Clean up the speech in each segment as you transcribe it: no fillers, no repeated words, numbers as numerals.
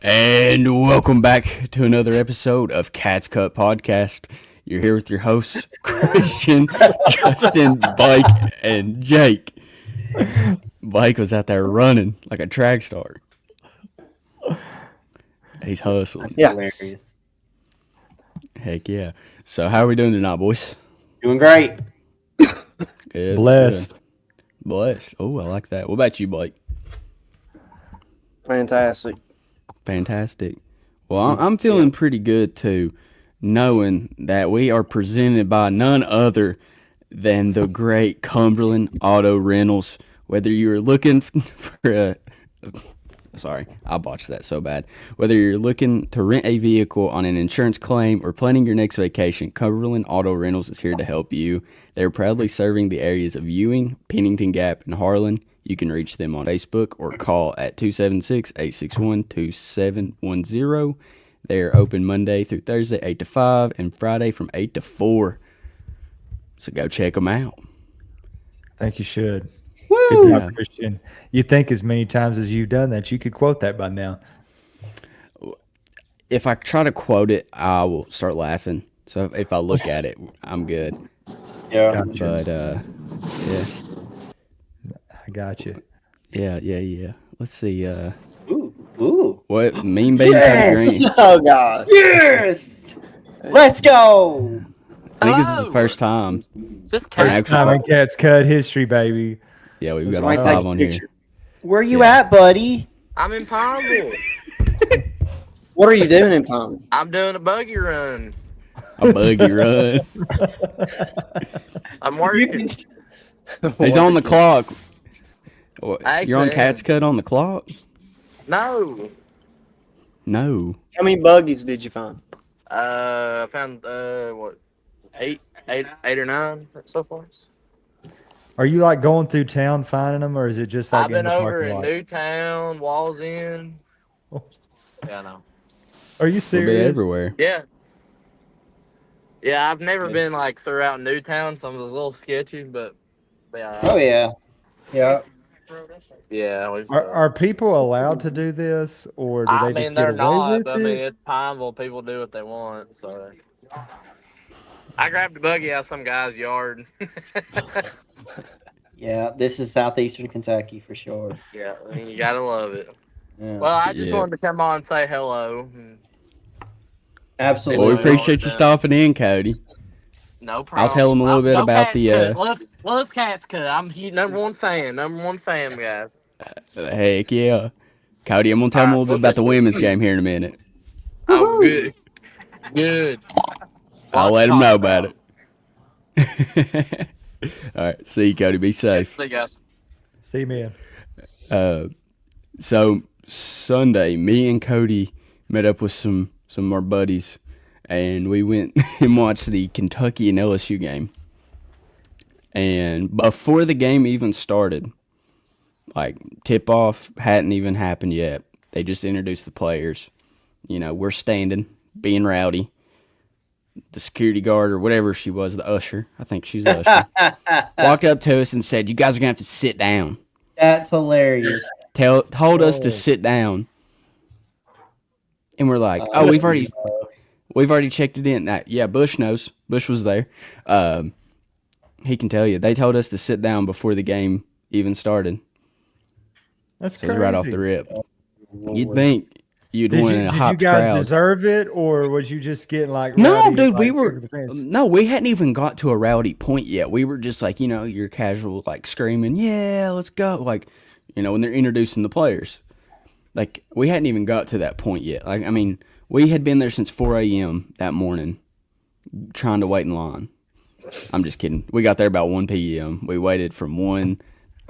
And welcome back to another episode of Cat's Cut Podcast. You're here with your hosts, Christian, Justin, Blake, and Jake. Blake was out there running like a track star. He's hustling. That's hilarious. Heck yeah. So how are we doing tonight, boys? Doing great. Good. Blessed. Blessed. Oh, I like that. What about you, Blake? Fantastic. Fantastic. Well, I'm feeling pretty good too, knowing that we are presented by none other than the great Cumberland Auto Rentals. Whether you're looking for sorry, I botched that so bad. Whether you're looking to rent a vehicle on an insurance claim or planning your next vacation, Cumberland Auto Rentals is here to help you. They're proudly serving the areas of Ewing, Pennington Gap, and Harlan. You can reach them on Facebook or call at 276-861-2710. They are open Monday through Thursday, 8 to 5, and Friday from 8 to 4. So go check them out. I think you should. Woo! Good job, Christian. You think as many times as you've done that, you could quote that by now. If I try to quote it, I will start laughing. So if I look at it, I'm good. Yeah. But, yeah. I got you. Yeah. Let's see. Ooh. What? Mean Baby Yes! Green. Oh God. Yes! Let's go! I think this is the first time. Just First time in Cats Cut history, baby. Yeah, we've got Somebody all take five a on picture. here. Where you Yeah. at, buddy? I'm in Pineville. What are you doing in Palm? I'm doing a buggy run. A buggy run. I'm working. He's on the clock. What, I you're on can. Cat's Cut on the clock? No. No. How many buggies did you find? I found what, eight or nine so far. Are you like going through town finding them, or is it just like I've been in the over parking in lot? Newtown, Walls End. Oh. Yeah, I know. Are you A bit serious? everywhere. Yeah. Yeah, I've never been like throughout Newtown, so I'm just a little sketchy, but yeah. Oh, yeah. Yeah. Yeah. We've, Are people allowed to do this, or do they I just mean, get they're away not. with I it? mean, it's Pineville. People do what they want. So I grabbed a buggy out of some guy's yard. Yeah, this is southeastern Kentucky for sure. Yeah, I mean, you gotta love it. Yeah. Well, I just Yeah. wanted to come on and say hello. Absolutely. Well, we Really appreciate hard, you man. stopping in, Cody. No problem. I'll tell him a little bit Go about Cats the, Cut. Love Cats Cut. I'm number one fan, guys. Heck yeah. Cody, I'm going to tell him a little bit about the women's game here in a minute. Oh, good. Good. I'll Lots let to him know talk about it. All right. See you, Cody. Be safe. See you guys. See, man. So Sunday, me and Cody met up with some of our buddies, and we went and watched the Kentucky and LSU game. And before the game even started, like tip-off hadn't even happened yet. They just introduced the players. You know, we're standing, being rowdy. The security guard or whatever she was, the usher, I think she's the usher, walked up to us and said, "You guys are going to have to sit down." That's hilarious. Told us to sit down. And we're like, "Oh, we've already checked it in." Yeah, Bush knows. Bush was there. He can tell you. They told us to sit down before the game even started. That's So it crazy. was right off the rip. You'd think you'd win in a Did hot you guys crowd. deserve it, or was you just getting like No, rowdy, dude, like, we were for the fans? no, we hadn't even got to a rowdy point yet. We were just like, your casual like screaming, "Yeah, let's go!" Like, when they're introducing the players. Like, we hadn't even got to that point yet. Like, I mean, we had been there since 4 a.m. that morning, trying to wait in line. I'm just kidding. We got there about 1 p.m. We waited from 1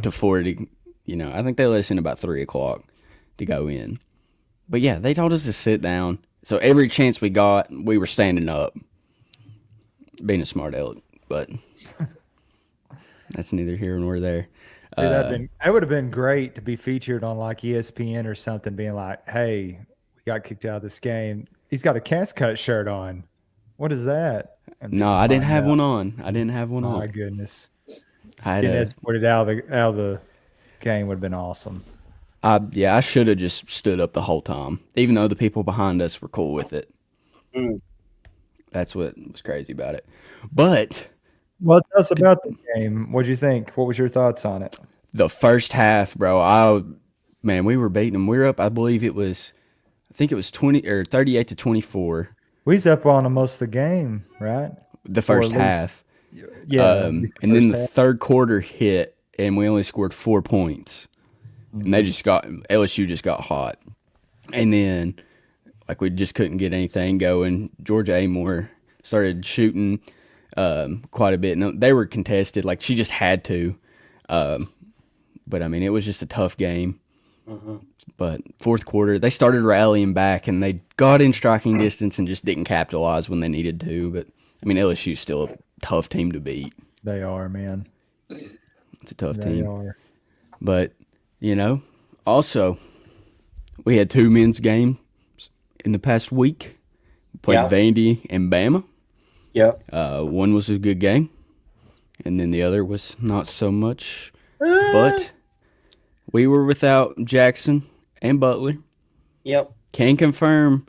to 4 to, I think they let us in about 3 o'clock to go in. But yeah, they told us to sit down. So every chance we got, we were standing up. Being a smart aleck, but that's neither here nor there. See, that would have been great to be featured on like ESPN or something, being like, "Hey, we got kicked out of this game. He's got a Cats Cut shirt on. What is that?" And No, people I didn't find have out. one on. I didn't have one My on. goodness, I had getting a, escorted out of the game would have been awesome. I should have just stood up the whole time, even though the people behind us were cool with it. Mm. That's what was crazy about it. But Well, tell us about the game. What'd you think? What was your thoughts on it? the first half, bro, man, we were beating them. We were up, I believe it was, I think it was 20 or 38-24. We was up on most of the game, right? The Or first at least- half. Yeah. at least And then the first half. third quarter hit, and we only scored 4 points. And LSU just got hot. And then, like, we just couldn't get anything going. Georgia Amore started shooting quite a bit. And they were contested. Like, she just had to. But, I mean, it was just a tough game. But fourth quarter, they started rallying back, and they got in striking distance and just didn't capitalize when they needed to. But, I mean, LSU's still a tough team to beat. They are, man. It's a tough They team. are. But, also, we had 2 men's games in the past week. Played Yeah. Vandy and Bama. Yep. One was a good game, and then the other was not so much. But we were without Jackson and Butler. Yep. Can confirm,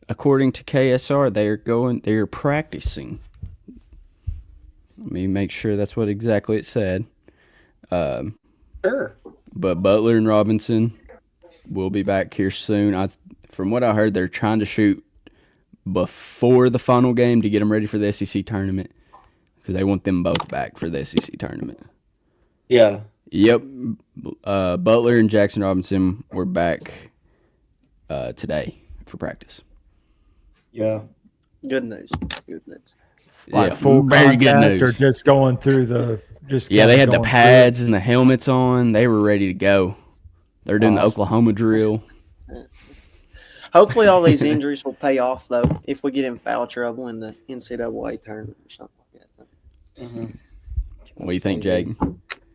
according to KSR, they're practicing. Let me make sure that's what exactly it said. Sure. But Butler and Robinson will be back here soon. From what I heard, they're trying to shoot before the final game to get them ready for the SEC tournament because they want them both back for the SEC tournament. Yeah. Yep. Butler and Jackson Robinson were back today for practice. Yeah. Good news. Good news. Like Yeah, full very good contact or news. just going through the Yeah, they had the going through it? pads and the helmets on. They were ready to go. They're doing the Awesome. Oklahoma drill. Hopefully, all these injuries will pay off, though, if we get in foul trouble in the NCAA tournament or something like that. Mm-hmm. What do you think, Jake?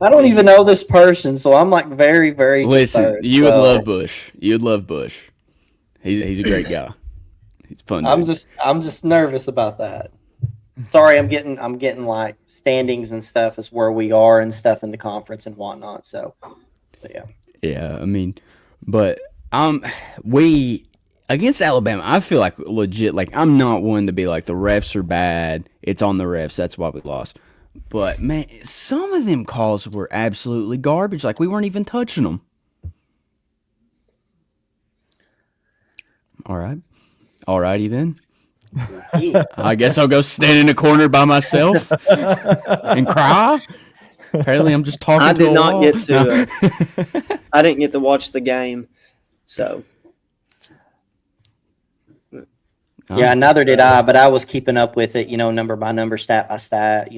I don't even know this person, so I'm like very, very. Listen, concerned, you would so love Bush. You'd love Bush. He's a great guy. He's fun. I'm dude. just nervous about that. Sorry, I'm getting like standings and stuff is where we are and stuff in the conference and whatnot. So, but yeah. Yeah, I mean, but we against Alabama, I feel like legit. Like I'm not one to be like the refs are bad. It's on the refs. That's why we lost. But man, some of them calls were absolutely garbage. Like we weren't even touching them. All right, alrighty then. I guess I'll go stand in a corner by myself and cry. Apparently, I'm just talking. I to did a not wall. get to. I didn't get to watch the game, so Yeah, neither did I, but I was keeping up with it, number by number, stat by stat.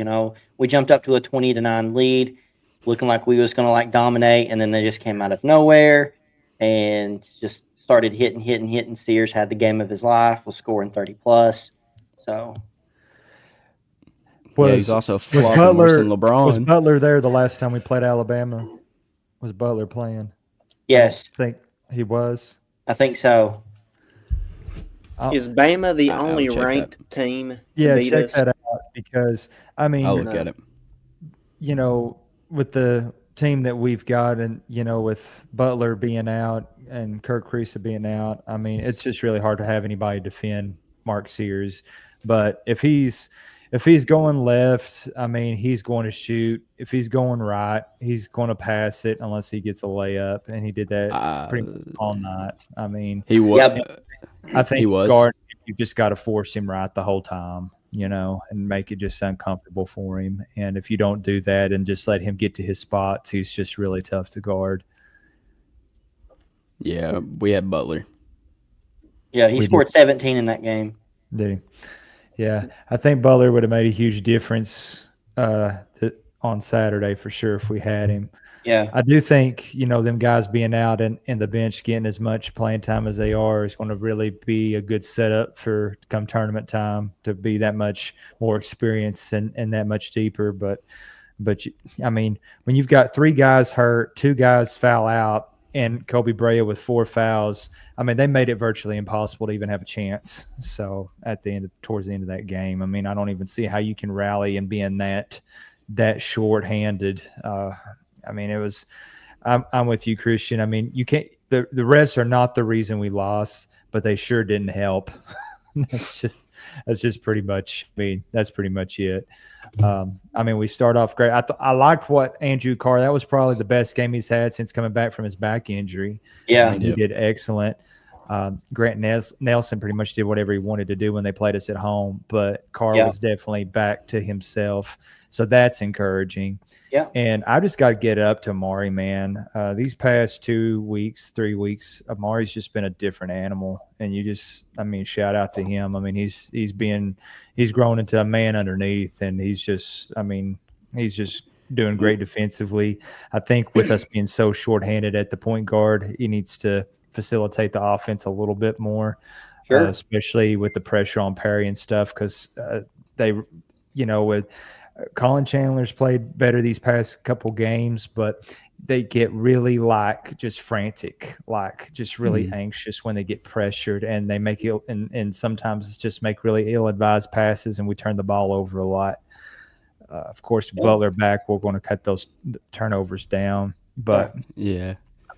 We jumped up to a 20-9 lead, looking like we was going to like dominate, and then they just came out of nowhere and just started hitting. Sears had the game of his life, was scoring 30 plus. So Yeah, he's also was flopping worse than Was LeBron. Butler there the last time we played Alabama? Was Butler playing? yes, I think he was. I think so. is Bama the I'll only check that. ranked team to Yeah, beat check us? that out because I mean, I'll look at it. with the team that we've got, and with Butler being out and Kirk Creesa being out, I mean, it's just really hard to have anybody defend Mark Sears. But if he's going left, I mean, he's going to shoot. If he's going right, he's going to pass it unless he gets a layup, and he did that pretty much all night. I mean, He was. Yeah, I think He was. guard, you just got to force him right the whole time, and make it just uncomfortable for him. And if you don't do that and just let him get to his spots, he's just really tough to guard. Yeah, we had Butler. Yeah, he We scored 17 in that game. Did he? Yeah, I think Butler would have made a huge difference on Saturday for sure if we had him. Yeah. I do think, them guys being out and the bench getting as much playing time as they are is going to really be a good setup for come tournament time to be that much more experienced and that much deeper. But I mean, when you've got 3 guys hurt, 2 guys foul out, and Kobe Brea with 4 fouls, I mean, they made it virtually impossible to even have a chance. So towards the end of that game, I mean, I don't even see how you can rally and being that short-handed. I mean, it was I'm with you, Christian. I mean, you can't. The refs are not the reason we lost, but they sure didn't help. that's just pretty much. I mean, that's pretty much it. I mean, we start off great. I liked what Andrew Carr. That was probably the best game he's had since coming back from his back injury. Yeah. I mean, he did excellent. Grant Nelson pretty much did whatever he wanted to do when they played us at home, but Carr was definitely back to himself. So that's encouraging. Yeah. And I just got to get up to Amari, man. These past 2 weeks, 3 weeks, Amari's just been a different animal. And shout out to him. I mean, he's grown into a man underneath, and he's just doing great defensively. I think with us being so shorthanded at the point guard, he needs to facilitate the offense a little bit more, especially with the pressure on Perry and stuff, because with Colin Chandler's played better these past couple games, but they get really just frantic, just really anxious when they get pressured, and they make it, and sometimes it's just make really ill-advised passes, and we turn the ball over a lot. Of course, Butler back, we're going to cut those turnovers down, but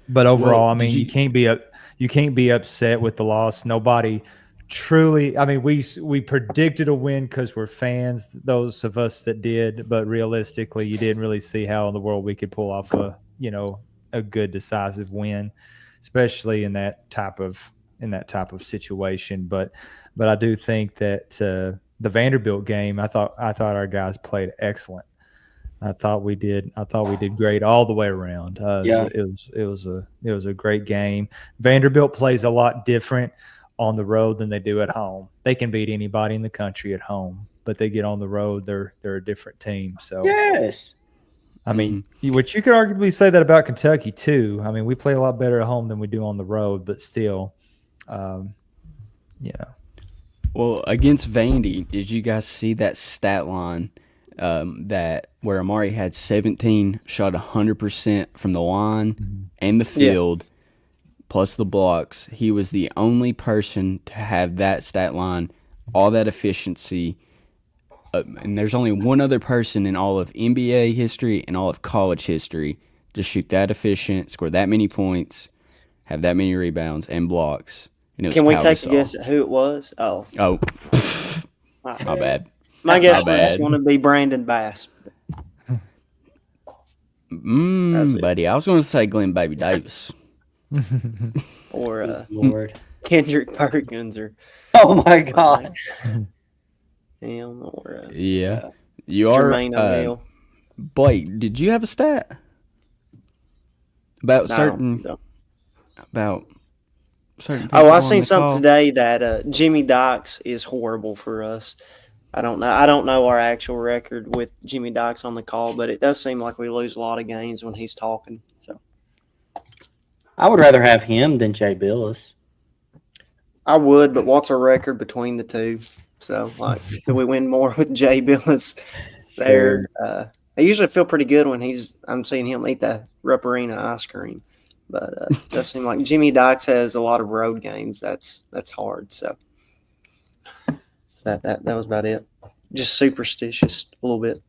But overall, Well, you can't be upset with the loss. Nobody truly. I mean, we predicted a win because we're fans. Those of us that did, but realistically, you didn't really see how in the world we could pull off a good decisive win, especially in that type of situation. But I do think that the Vanderbilt game, I thought our guys played excellent. I thought we did great all the way around. It was a great game. Vanderbilt plays a lot different on the road than they do at home. They can beat anybody in the country at home, but they get on the road, they're a different team. So yes, I mean, which you could arguably say that about Kentucky too. I mean, we play a lot better at home than we do on the road, but still, Well, against Vandy, did you guys see that stat line? That where Amari had 17 shot 100% from the line and the field, plus the blocks. He was the only person to have that stat line, all that efficiency. And there's only one other person in all of NBA history and all of college history to shoot that efficient, score that many points, have that many rebounds and blocks. And Can we take a guess at who it was? Oh, my bad. My guess was going to be Brandon Bass. Buddy, I was going to say Glenn Baby Davis. Or Lord. Kendrick Perkins. Oh, my God. Him or You are. Jermaine O'Neal. Blake, did you have a stat? About certain people I on seen the something call? today that Jimmy Dykes is horrible for us. I don't know our actual record with Jimmy Dykes on the call, but it does seem like we lose a lot of games when he's talking. So I would rather have him than Jay Billis. I would, but what's our record between the two? So, do we win more with Jay Billis there? I usually feel pretty good when I'm seeing him eat the Rupp-Arena ice cream. But it does seem like Jimmy Dykes has a lot of road games. That's hard. So that was about it. Just superstitious a little bit.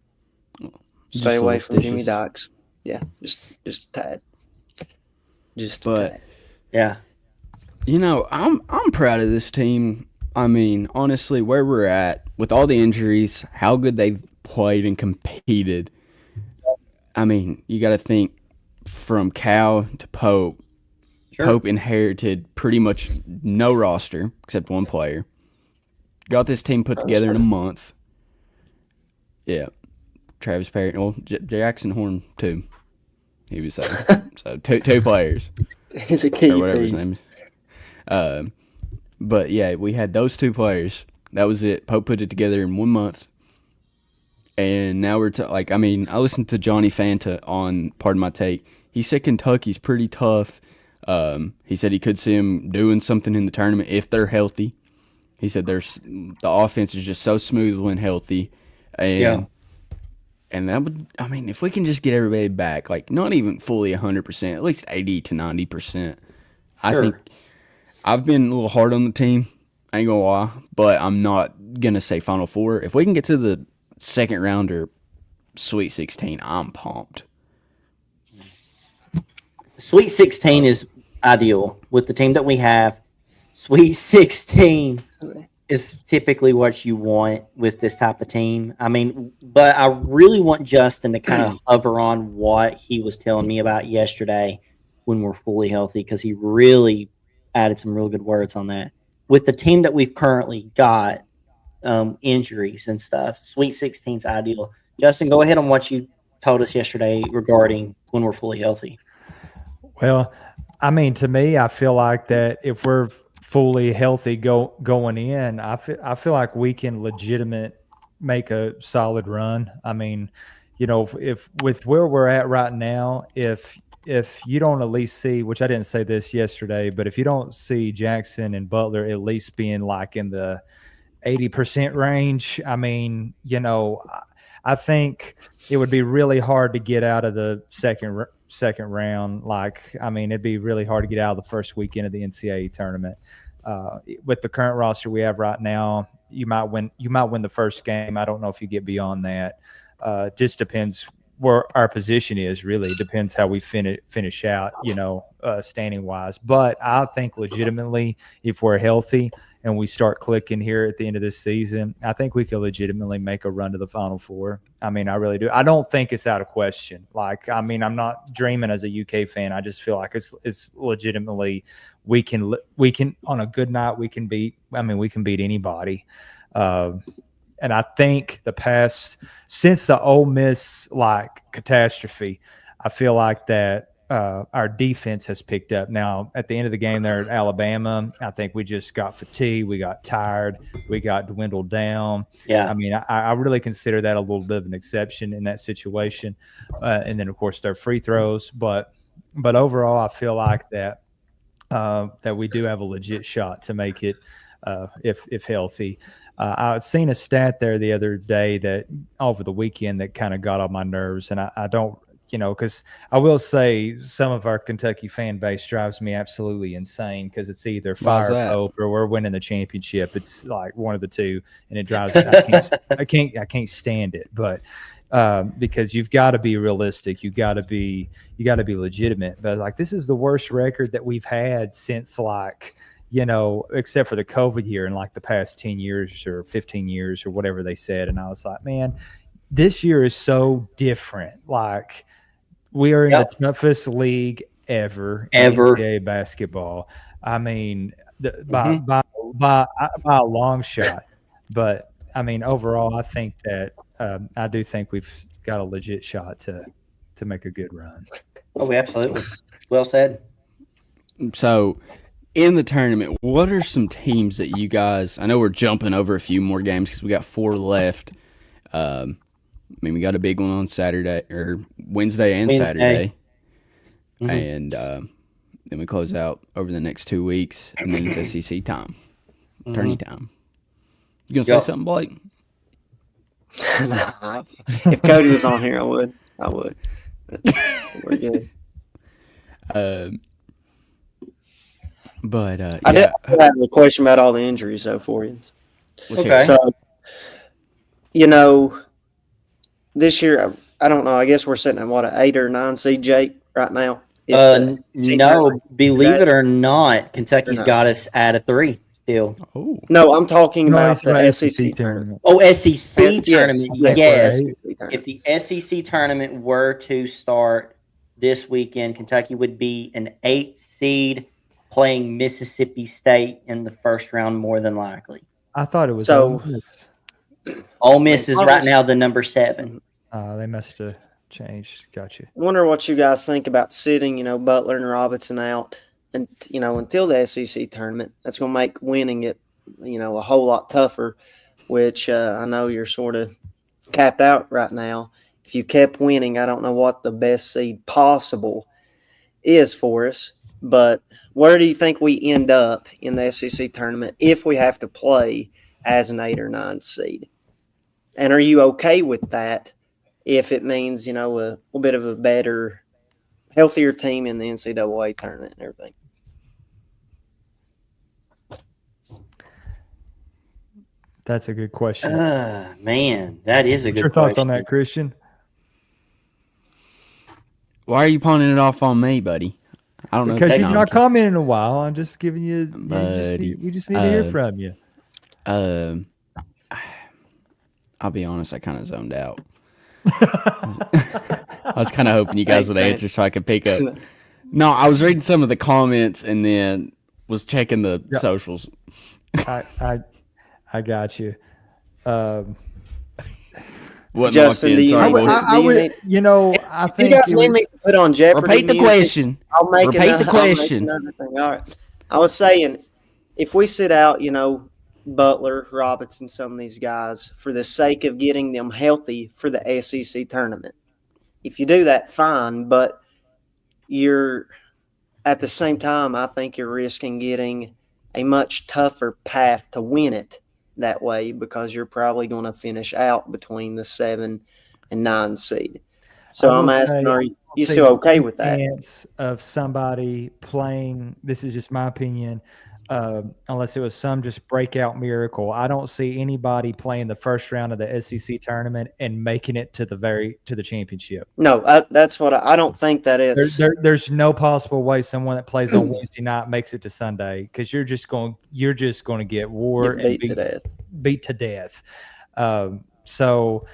Stay away from Jimmy Dykes. Yeah, just a tad. Just a tad. Yeah. I'm proud of this team. I mean, honestly, where we're at with all the injuries, how good they've played and competed. I mean, you got to think from Cal to Pope. Sure. Pope inherited pretty much no roster except one player. Got this team put together in a month. Yeah. Travis Perry. Well, Jackson Horn, too. He was saying. So, two players. He's a key Or whatever piece. his name is. But, yeah, we had those two players. That was it. Pope put it together in 1 month. And now we're I listened to Johnny Fanta on Pardon My Take. He said Kentucky's pretty tough. He said he could see them doing something in the tournament if they're healthy. He said the offense is just so smooth when healthy. And that would, if we can just get everybody back, not even fully 100%, at least 80 to 90%. I think I've been a little hard on the team. I ain't gonna lie, but I'm not gonna say Final Four. If we can get to the second round or Sweet 16, I'm pumped. Sweet 16 is ideal with the team that we have. Sweet 16 is typically what you want with this type of team. I mean, but I really want Justin to kind of hover on what he was telling me about yesterday when we're fully healthy, because he really added some real good words on that. With the team that we've currently got, injuries and stuff, Sweet 16 is ideal. Justin, go ahead on what you told us yesterday regarding when we're fully healthy. Well, I mean, to me, I feel like that if we're fully healthy going in, I feel like we can make a solid run. I mean, if with where we're at right now, if you don't at least see, which I didn't say this yesterday, but if you don't see Jackson and Butler at least being like in the 80% range, I mean, I think it would be really hard to get out of the second round. Like, I mean, it'd be really hard to get out of the first weekend of the NCAA tournament. With the current roster we have right now, you might win the first game. I don't know if you get beyond that. Just depends where our position is. Really depends how we finish out, standing wise. But I think legitimately, if we're healthy and we start clicking here at the end of this season, I think we could legitimately make a run to the Final Four. I mean, I really do. I don't think it's out of question. Like, I mean, I'm not dreaming as a UK fan. I just feel like it's legitimately we can on a good night we can beat anybody. And I think since the Ole Miss catastrophe, I feel like that our defense has picked up. Now, at the end of the game there at Alabama, I think we just got fatigued. We got tired. We got dwindled down. Yeah. I mean, I really consider that a little bit of an exception in that situation. And then, of course, their free throws. But overall, I feel like that we do have a legit shot to make it if healthy. I've seen a stat there the other day that over the weekend that kind of got on my nerves, and I don't, because I will say some of our Kentucky fan base drives me absolutely insane because it's either fire Pope or we're winning the championship. It's like one of the two, and it drives I can't stand it. But because you've got to be realistic, you got to be legitimate. But like, this is the worst record that we've had since except for the COVID year in like the past 10 years or 15 years or whatever they said. And I was like, man, this year is so different. Like, we are in the toughest league ever in NCAA basketball. I mean, by a long shot. But I mean, overall, I think that I do think we've got a legit shot to make a good run. Oh, absolutely. Well said. So, in the tournament, what are some teams that you guys? I know we're jumping over a few more games because we got 4 left. I mean, we got a big one on Saturday or Wednesday and Saturday, and then we close out over the next 2 weeks, and then it's SEC time, tourney time. You gonna say something, Blake? If Cody was on here, I would. We're good. But I did have a question about all the injuries, though, for you. Okay. So, this year, I don't know. I guess we're sitting at an 8 or 9 seed, Jake, right now. No, believe it or not, Kentucky's got us at a 3 still. Oh. No, I'm talking about the SEC tournament. Oh, SEC tournament. Yes. If the SEC tournament were to start this weekend, Kentucky would be an 8 seed playing Mississippi State in the first round, more than likely. I thought it was Ole Miss. Ole Miss is right now the number 7. They must have changed. Gotcha. I wonder what you guys think about sitting, Butler and Robinson out, and until the SEC tournament. That's going to make winning it, a whole lot tougher. Which I know you're sort of capped out right now. If you kept winning, I don't know what the best seed possible is for us. But where do you think we end up in the SEC tournament if we have to play as an 8 or 9 seed? And are you okay with that if it means, a little bit of a better, healthier team in the NCAA tournament and everything? That's a good question. Man, that is a good question. What's your thoughts on that, Christian? Why are you pawning it off on me, buddy? I don't know. Because No, you've I'm not kidding. commented in a while. I'm just giving you. Buddy. We just need to hear from you. Um, I'll be honest. I kind of zoned out. I was kind of hoping you guys would answer so I could pick up. No, I was reading some of the comments and then was checking the socials. I got you. Wasn't Justin, locked in. do you Sorry, need boys. to- I would, you know, I If you think guys need me to put on Jeopardy Repeat the music, question. I'll make Repeat the question. I'll make another thing. All right. I was saying, if we sit out, Butler, Robinson, some of these guys, for the sake of getting them healthy for the SEC tournament, if you do that, fine. But you're at the same time, I think you're risking getting a much tougher path to win it that way because you're probably going to finish out between the 7 and 9 seed. So I'm asking, are you still okay with that? Chance of somebody playing, this is just my opinion, unless it was some just breakout miracle. I don't see anybody playing the first round of the SEC tournament and making it to the championship. No, that's what I don't think that it's. There's no possible way someone that plays on Wednesday night makes it to Sunday because you're just going to get wore and beat to death. So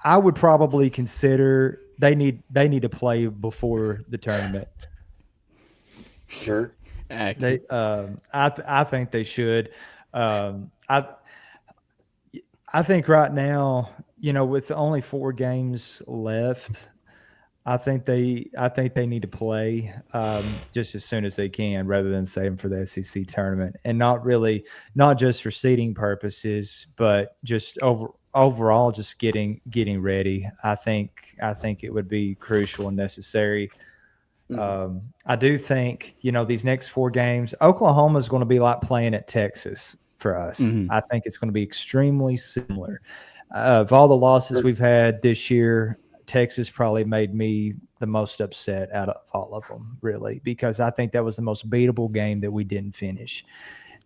I would probably consider they need to play before the tournament. Sure. They, I think they should. I think right now, with only 4 games left, I think they need to play just as soon as they can, rather than save them for the SEC tournament, and not just for seeding purposes, but just overall, just getting ready. I think it would be crucial and necessary. I do think, these next 4 games, Oklahoma is going to be like playing at Texas for us. Mm-hmm. I think it's going to be extremely similar. Of all the losses we've had this year, Texas probably made me the most upset out of all of them, really, because I think that was the most beatable game that we didn't finish.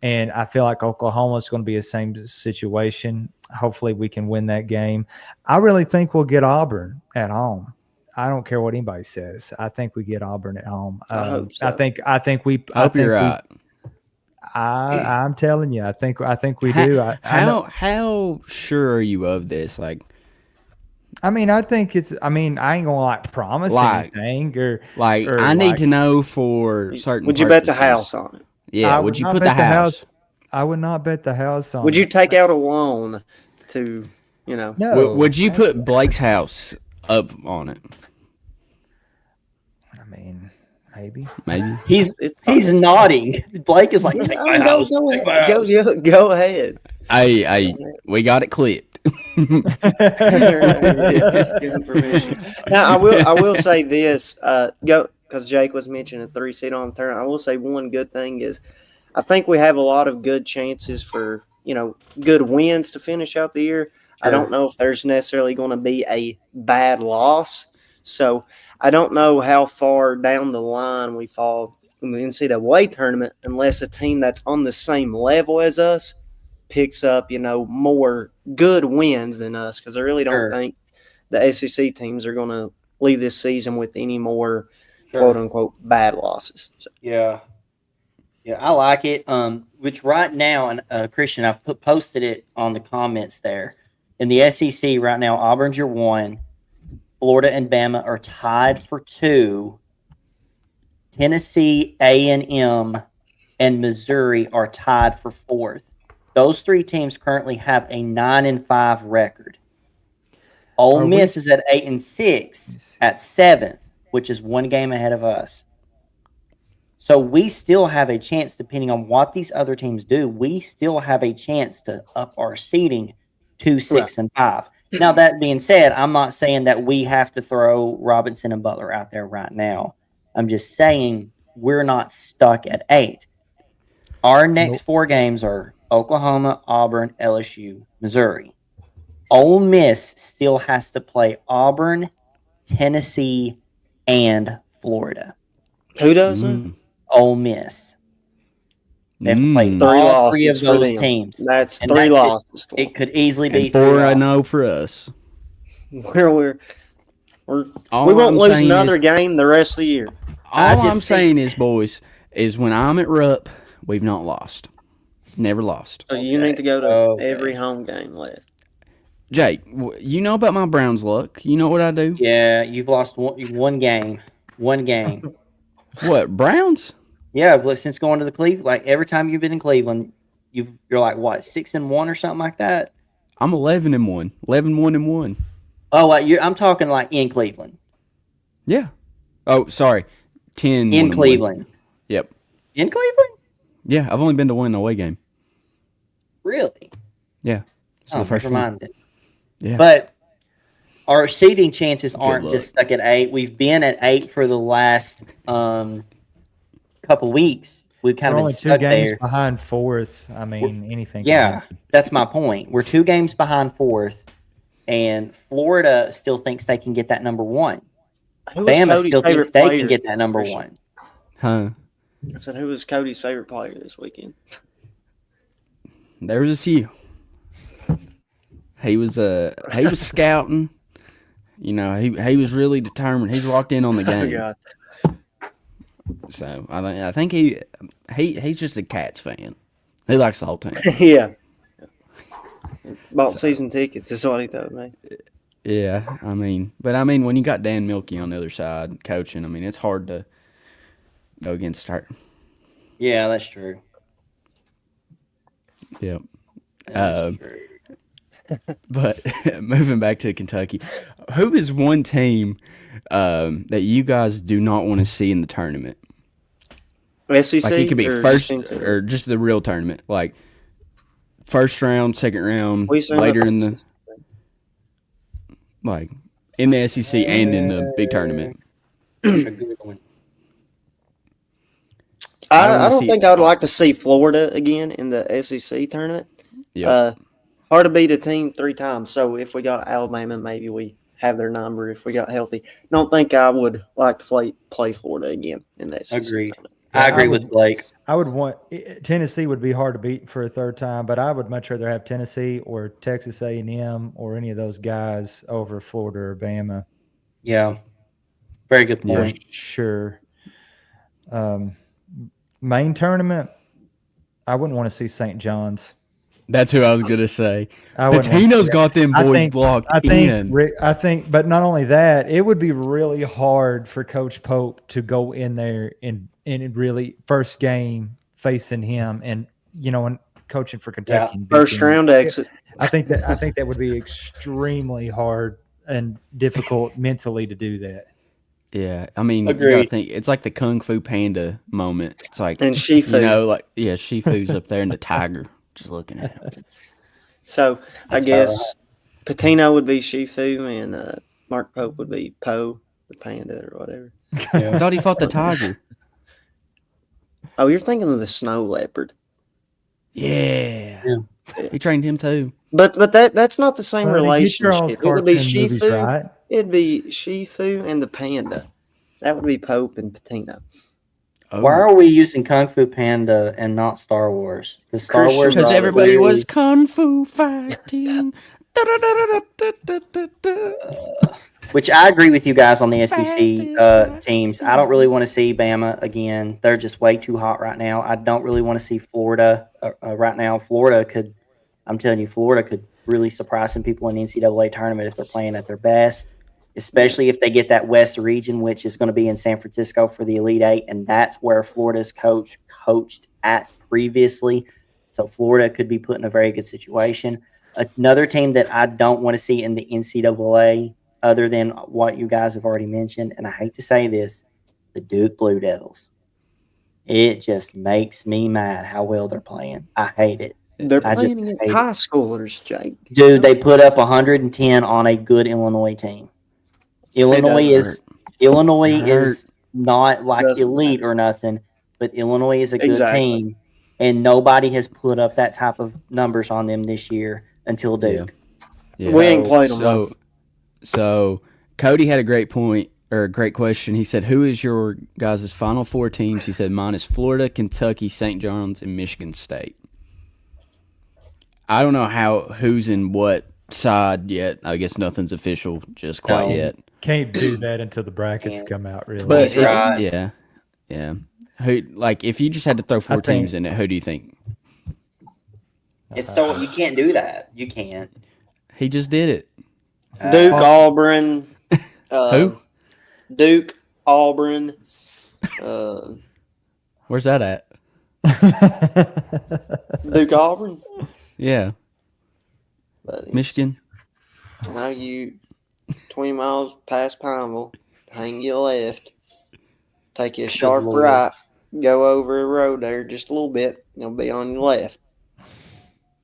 And I feel like Oklahoma is going to be the same situation. Hopefully we can win that game. I really think we'll get Auburn at home. I don't care what anybody says. I think we get Auburn at home. I hope so. I think we. I hope you're right. I'm telling you, I think we do. How sure are you of this? Like, I think it's. I ain't gonna promise anything or I need to know for certain. Would you bet the house on it? Yeah. Would you put the house? I would not bet the house on. Would you take out a loan to, No. Would you put Blake's house up on it? Maybe. He's nodding. Blake is like, take my house. Go ahead. We got it clipped. Now I will say this. Because Jake was mentioning a 3 seed on the turn. I will say one good thing is, I think we have a lot of good chances for good wins to finish out the year. Sure. I don't know if there's necessarily going to be a bad loss. So I don't know how far down the line we fall in the NCAA tournament unless a team that's on the same level as us picks up, more good wins than us, because I really don't think the SEC teams are going to leave this season with any more quote-unquote bad losses. So. Yeah, I like it. Which right now, and Christian, I posted it on the comments there. In the SEC right now, Auburn's your 1. Florida and Bama are tied for 2. Tennessee, A&M, and Missouri are tied for 4th. Those 3 teams currently have a 9-5 record. Ole Miss is at 8-6 at 7th, which is 1 game ahead of us. So we still have a chance, depending on what these other teams do, we still have a chance to up our seeding to 6 and 5. Now, that being said, I'm not saying that we have to throw Robinson and Butler out there right now. I'm just saying we're not stuck at 8. Our next 4 games are Oklahoma, Auburn, LSU, Missouri. Ole Miss still has to play Auburn, Tennessee, and Florida. Who does? Ole Miss. They have to play 3 all 3 of losses those teams. That's 3 losses. It could easily be 4-0 for us. We won't lose another game the rest of the year. All I'm saying is, boys, is when I'm at Rupp, we've not lost. Never lost. So you need to go to every home game left. Jake, you know about my Browns luck. You know what I do? Yeah, you've lost one game. One game. What, Browns? Yeah, but since going to the Cleveland, like every time you've been in Cleveland, you're like what 6-1 or something like that. I'm 11-1, 11-1-1. Oh, I'm talking like in Cleveland. Yeah. Oh, sorry, 10 in Cleveland. Yep. In Cleveland? Yeah, I've only been to one away game. Really? Yeah. It's the first never one. mind then. Yeah. But our seeding chances aren't luck. just stuck at 8. We've been at 8 for the last couple weeks. We've kind We're of only been 2 stuck games there. behind 4th. I mean, anything. Yeah, that's my point. We're 2 games behind 4th, and Florida still thinks they can get that number 1. Who was Bama Cody's still thinks favorite they player? can get that number 1. Huh? I said, who was Cody's favorite player this weekend? There was a few. He was scouting. You know, he was really determined. He's walked in on the game. God. So I think he's just a Cats fan. He likes the whole team. Yeah. Bought season tickets is what he told me. Yeah, I mean, when you got Dan Milkey on the other side coaching, I mean, it's hard to go against her. Yeah, that's true. Yep. That's true. But moving back to Kentucky, who is one team that you guys do not want to see in the tournament? SEC? Like it could be or first just or just the real tournament, like first round, second round, What are you saying later about in the the in the SEC and in the big tournament. A good one. I don't think I would like to see Florida again in the SEC tournament. Yeah. Hard to beat a team 3 times. So if we got Alabama, maybe we have their number if we got healthy. Don't think I would like to play Florida again in the SEC Agreed. tournament. I agree with Blake. I would want Tennessee would be hard to beat for a 3rd time, but I would much rather have Tennessee or Texas A&M or any of those guys over Florida or Bama. Yeah. Very good point. For sure. Main tournament, I wouldn't want to see St. John's. That's who I was gonna say. Wouldn't want to Patino's see that. got them boys blocked in. I think, but not only that, it would be really hard for Coach Pope to go in there and really first game facing him, and and coaching for Kentucky. Yeah. First round exit. I think that would be extremely hard and difficult mentally to do that. Yeah, I mean, you Agreed. gotta think it's like the Kung Fu Panda moment. It's like And Shifu. Shifu's up there and the tiger just looking at him. So I That's guess Patino would be Shifu and Mark Pope would be Poe, the panda or whatever. I thought he fought the tiger. Oh, you're thinking of the snow leopard. Yeah. He trained him too. But that's not the same relationship. It would be Shifu. Right? It'd be Shifu and the panda. That would be Pope and Patino. Oh. Why are we using Kung Fu Panda and not Star Wars? Because Star Christian Wars Because Robert everybody Larry. was kung fu fighting. Which I agree with you guys on the SEC teams. I don't really want to see Bama again. They're just way too hot right now. I don't really want to see Florida right now. I'm telling you, Florida could really surprise some people in the NCAA tournament if they're playing at their best, especially if they get that West region, which is going to be in San Francisco for the Elite Eight, and that's where Florida's coached at previously. So Florida could be put in a very good situation. Another team that I don't want to see in the NCAA, other than what you guys have already mentioned, and I hate to say this, the Duke Blue Devils. It just makes me mad how well they're playing. I hate it. They're playing against high schoolers, Jake. Dude, they put up 110 on a good Illinois team. Illinois is not like elite or nothing, but Illinois is a good team, and nobody has put up that type of numbers on them this year until Duke. Yeah. We ain't played them. So Cody had a great point or a great question. He said, "Who is your guys' Final Four teams?" He said, "Mine is Florida, Kentucky, St. John's, and Michigan State." I don't know who's in what side yet. I guess nothing's official just quite yet. Can't do that until the brackets come out, really. But Right. yeah, Yeah. Who like if you just had to throw four I think- teams in it, who do you think? It's so you can't do that. You can't. He just did it. Duke, Uh, Auburn. Who? Duke, Auburn. Uh, Where's that at? Duke, Auburn. Yeah. But it's- Michigan. Now you 20 miles past Pineville, hang your left, take you a sharp Lord. right, go over a road there just a little bit, you'll be on your left.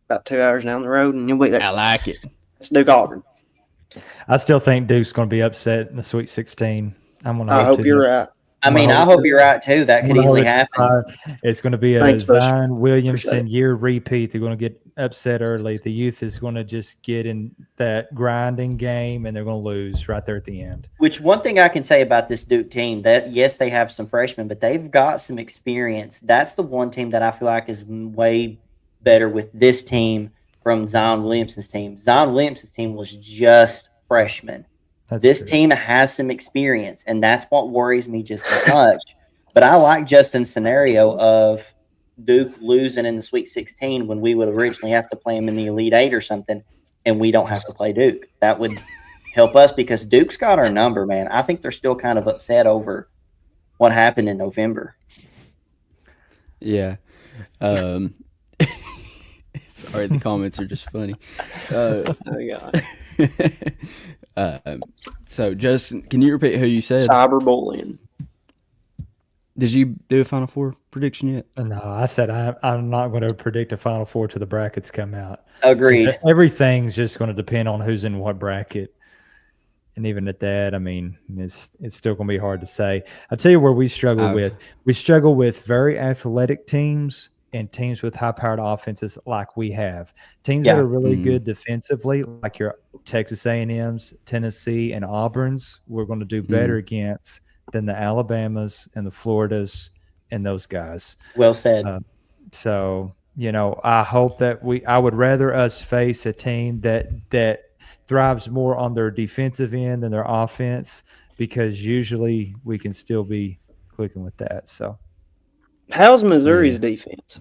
About 2 hours down the road, and you'll be there. I like it. It's Duke Auburn. I still think Duke's going to be upset in the Sweet 16. I hope you're right. I mean, I hope you're right too. That could easily happen. It's going to be a Thanks, Bush. Zion Williamson Appreciate year repeat. They're going to get upset early. The youth is going to just get in that grinding game, and they're going to lose right there at the end. Which one thing I can say about this Duke team that yes, they have some freshmen, but they've got some experience. That's the one team that I feel like is way better with this team from Zion Williamson's team. Zion Williamson's team was just freshmen. This team has some experience, and that's what worries me just as much. But I like Justin's scenario of Duke losing in the Sweet 16 when we would originally have to play them in the Elite Eight or something, and we don't have to play Duke. That would help us because Duke's got our number, man. I think they're still kind of upset over what happened in November. Yeah. Sorry, the comments are just funny. Oh, God. So, Justin, can you repeat who you said? Cyberbullying. Did you do a Final Four prediction yet? No, I said I'm not going to predict a Final Four till the brackets come out. Agreed. Everything's just going to depend on who's in what bracket. And even at that, I mean, it's still going to be hard to say. I'll tell you where we struggle with. We struggle with very athletic teams and teams with high-powered offenses like we have. Teams that are really good defensively, like your Texas A&Ms, Tennessee, and Auburns, we're going to do better against than the Alabamas and the Floridas and those guys. Well said. So, I hope that I would rather us face a team that thrives more on their defensive end than their offense, because usually we can still be clicking with that. So How's Missouri's defense?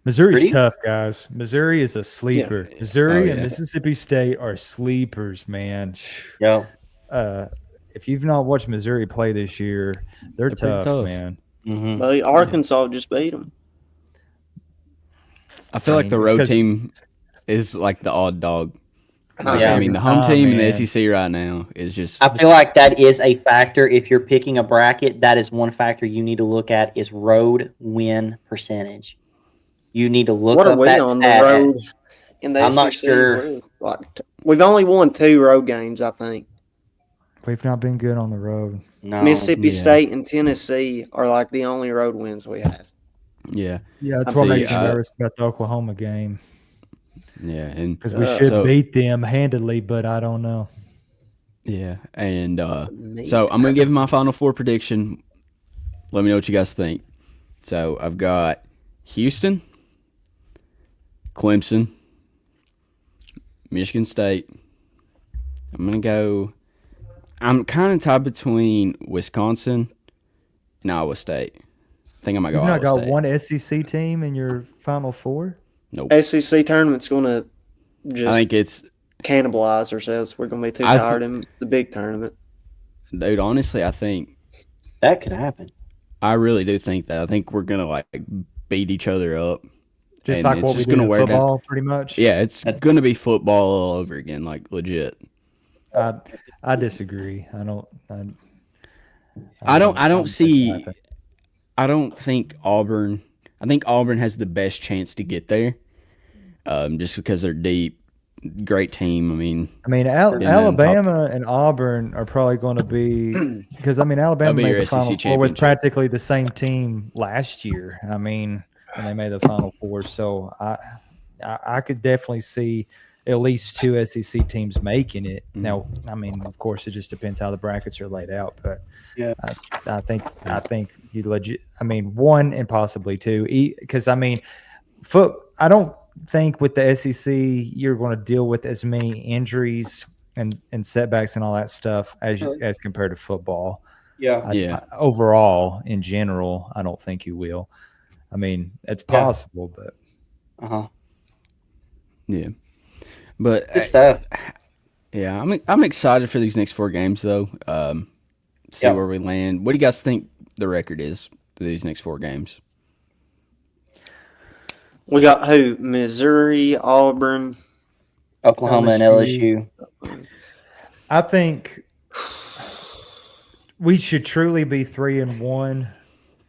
Missouri's tough, guys. Missouri is a sleeper. Yeah. Missouri and Mississippi State are sleepers, man. Yo. If you've not watched Missouri play this year, they're tough, man. Mm-hmm. Well, Arkansas just beat them. I feel like the road team is like the odd dog. Yeah. I mean, the home team in the man. SEC right now is just. I feel like that is a factor. If you're picking a bracket, that is one factor you need to look at is road win percentage. You need to look What up are we that on stat. the road in the I'm SEC? not sure. We've only won 2 road games, I think. We've not been good on the road. No. Mississippi Yeah. State and Tennessee are like the only road wins we have. Yeah. Yeah, that's I what see, makes me nervous about the Oklahoma game, Yeah. And because we should so- beat them handedly, but I don't know. Yeah. And so I'm going to give my Final Four prediction. Let me know what you guys think. So I've got Houston, Clemson, Michigan State. I'm kind of tied between Wisconsin and Iowa State. I think I might go You've not Iowa got State. one SEC team in your Final Four? Nope. SEC tournament's going to I just think it's, cannibalize ourselves. We're going to be too I tired in the big tournament. dude, honestly, I think, That could happen. I really do think that. I think we're going to like beat each other up. Just And like it's what we just did gonna in wear down- football, pretty much? Yeah, it's going to be football all over again, like legit. I disagree. I don't see. I don't think Auburn. I think Auburn has the best chance to get there, just because they're deep, great team. I mean, Alabama and Auburn are probably going to be, because Alabama That'll be made your the SEC Final Four with championship. practically the same team last year. And they made the Final Four, so I could definitely see at least 2 SEC teams making it. Now, of course, it just depends how the brackets are laid out, but Yeah. I think you legit. One and possibly 2, because I don't think with the SEC you're going to deal with as many injuries and setbacks and all that stuff as compared to football. Yeah. Yeah. Overall, in general, I don't think you will. I mean, it's possible, but Uh-huh. Yeah. But Good stuff. yeah, I'm excited for these next 4 games though. See Yep. where we land. What do you guys think the record is for these next 4 games? We got who? Missouri, Auburn, Oklahoma and LSU. I think we should truly be 3-1,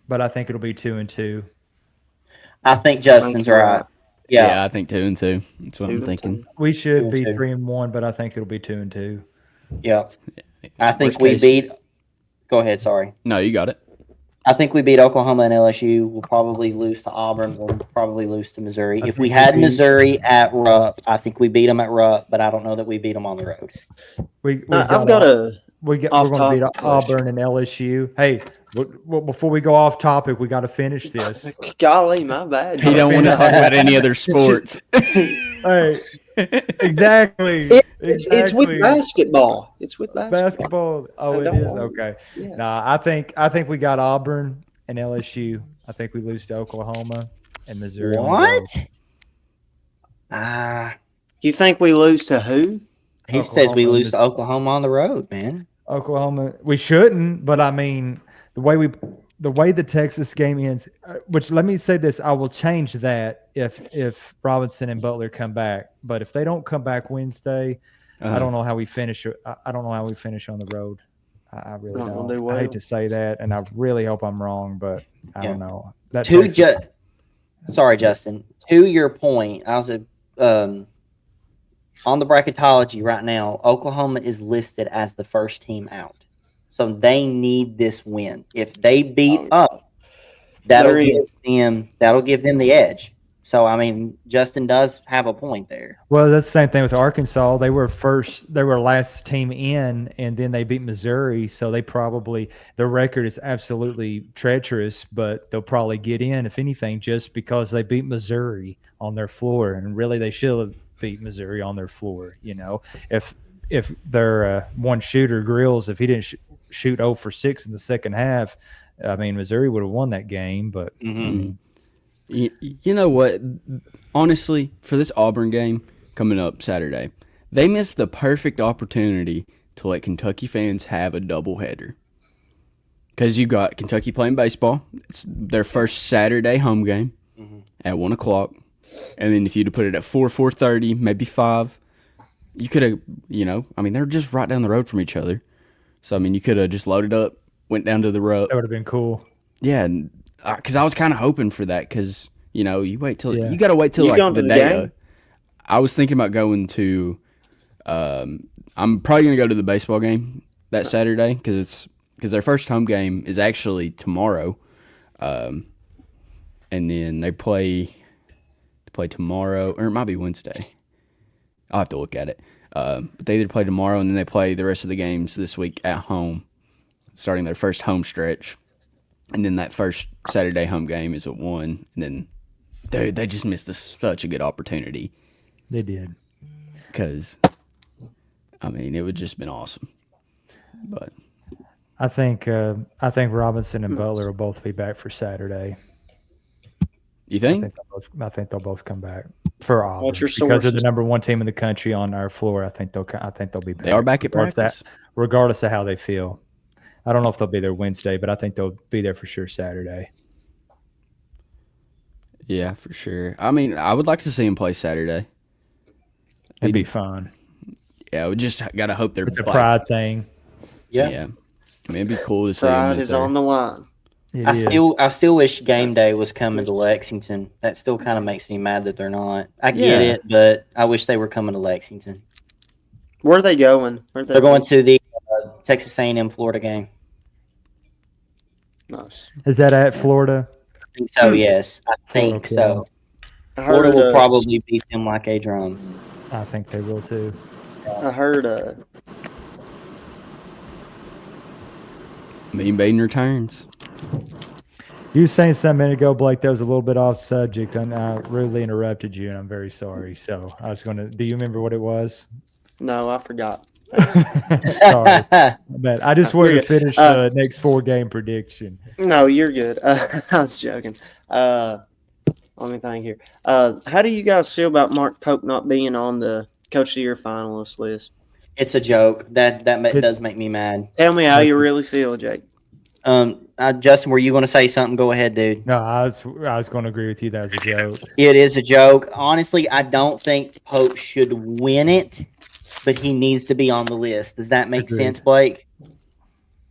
but I think it'll be 2-2. I think Justin's you're right. right. Yeah. I think 2 and 2. That's what I'm 2 and thinking. 2. We should 2-2. be 3-1, but I think it'll be 2-2. Yeah. I think Worst we case- beat. Go ahead. Sorry. No, you got it. I think we beat Oklahoma and LSU. We'll probably lose to Auburn. We'll probably lose to Missouri. I If we think had we beat- Missouri at Rupp, I think we beat them at Rupp, but I don't know that we beat them on the road. I've got a we're going to off-topic beat Auburn and LSU. Hey, before we go off topic, we got to finish this. golly, my bad. He don't want to talk about any other sports. Hey, exactly. It's with basketball. It's with basketball. Oh, I it don't is want- okay. Yeah. Nah, I think we got Auburn and LSU. I think we lose to Oklahoma and Missouri. on the road. What? Ah, You think we lose to who? he says we Oklahoma lose and to Oklahoma on the road, man. Oklahoma. We shouldn't, but I mean, the way the Texas game ends. Which let me say this: I will change that if Robinson and Butler come back. But if they don't come back Wednesday, I don't know how we finish. I don't know how we finish on the road. I really Not gonna don't. do well. I hate to say that, and I really hope I'm wrong, but I don't know. That To Texas- Sorry, Justin. To your point, I was on the bracketology right now. Oklahoma is listed as the first team out, so they need this win. If they beat up, that'll give them the edge. So I mean, Justin does have a point there. Well, that's the same thing with Arkansas. They were last team in, and then they beat Missouri. So their record is absolutely treacherous, but they'll probably get in, if anything, just because they beat Missouri on their floor. And really, they should have beat Missouri on their floor. You know, if their one shooter Grills, if he didn't shoot 0 for 6 in the second half, I mean, Missouri would have won that game. But You know what? Honestly, for this Auburn game coming up Saturday, they missed the perfect opportunity to let Kentucky fans have a doubleheader. Because you got Kentucky playing baseball. It's their first Saturday home game at 1 o'clock. And then if you'd have put it at 4:30, maybe 5, you could have, they're just right down the road from each other. So, you could have just loaded up, went down to the road. that would have been cool. Yeah, because I was kind of hoping for that because, you wait till Yeah. you got to wait till You like going the to the day. game? I was thinking about going to. I'm probably gonna go to the baseball game that Saturday because their first home game is actually tomorrow, and then they play tomorrow, or it might be Wednesday. I'll have to look at it. But they either play tomorrow and then they play the rest of the games this week at home, starting their first home stretch. And then that first Saturday home game is at 1. And then they just missed such a good opportunity. They did. Because, it would just been awesome. But I think Robinson and Butler will both be back for Saturday. you think? I think they'll both come back for Auburn. What's your Because they're sources? the number 1 team in the country on our floor. I think they'll be back. They are back at practice. Regardless of how they feel. I don't know if they'll be there Wednesday, but I think they'll be there for sure Saturday. Yeah, for sure. I would like to see them play Saturday. It'd be fun. Yeah, we just got to hope they're It's a like- pride thing. Yeah. It'd be cool to see them. Pride if is they're- on the line. It I is. still wish game day was coming to Lexington. That still kind of makes me mad that they're not. I get Yeah. it, but I wish they were coming to Lexington. Where are they going? They're going to the Texas A&M Florida game. Nice. Is that at Florida? I think so. Yes, I think Okay. so. I Florida will heard, probably beat them like a drum. I think they will too. I heard. Mean Baden returns. You were saying something a minute ago, Blake, that was a little bit off subject, and I rudely interrupted you, and I'm very sorry. So I was going to – do you remember what it was? No, I forgot. Sorry, but I just wanted to finish the next 4-game prediction. No, you're good. I was joking. Let me think here. How do you guys feel about Mark Pope not being on the Coach of the Year finalist list? It's a joke. That does make me mad. Tell me how you really feel, Jake. Justin, were you going to say something? Go ahead, dude. No, I was going to agree with you. That was a joke. It is a joke. Honestly, I don't think Pope should win it, but he needs to be on the list. Does that make sense, Blake?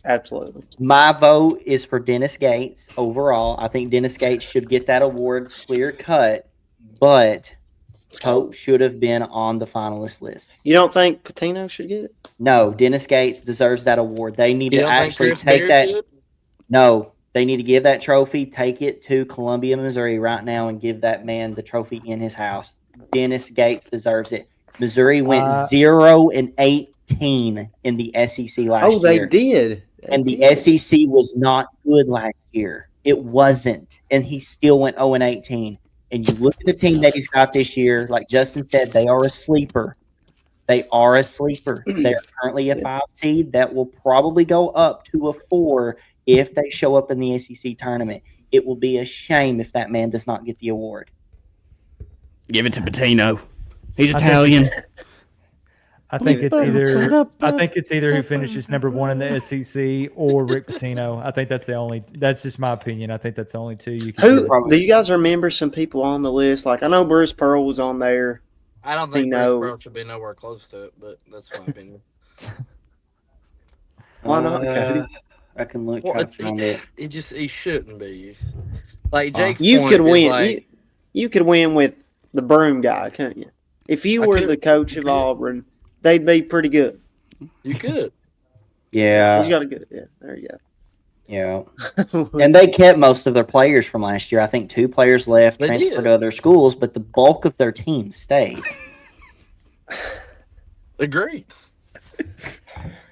Absolutely. My vote is for Dennis Gates overall. I think Dennis Gates should get that award clear cut, but Pope should have been on the finalist list. You don't think Patino should get it? No, Dennis Gates deserves that award. They need to actually take that. No, they need to give that trophy, take it to Columbia, Missouri right now, and give that man the trophy in his house. Dennis Gates deserves it. Missouri went 0-18 in the SEC last year. Oh, they did. And the SEC was not good last year. It wasn't. And he still went 0-18. And you look at the team that he's got this year, like Justin said, they are a sleeper. They are a sleeper. They are currently a 5 seed that will probably go up to a 4 if they show up in the SEC tournament. It will be a shame if that man does not get the award. Give it to Patino. He's Italian. I think it's either who finishes number 1 in the SEC or Rick Pitino. I think that's just my opinion. I think that's the only 2 you can do you guys remember some people on the list? Like I know Bruce Pearl was on there. I don't think Bruce Pearl should be nowhere close to it, but that's my opinion. Why not? I can look. Try to find it. He shouldn't be. Like Jake's you could win. Like, you could win with the broom guy, couldn't you? If you were the coach of Auburn, they'd be pretty good. You could. Yeah. He's got a good. Yeah, there you go. Yeah. And they kept most of their players from last year. I think 2 players left, transferred to other schools, but the bulk of their team stayed. Agreed.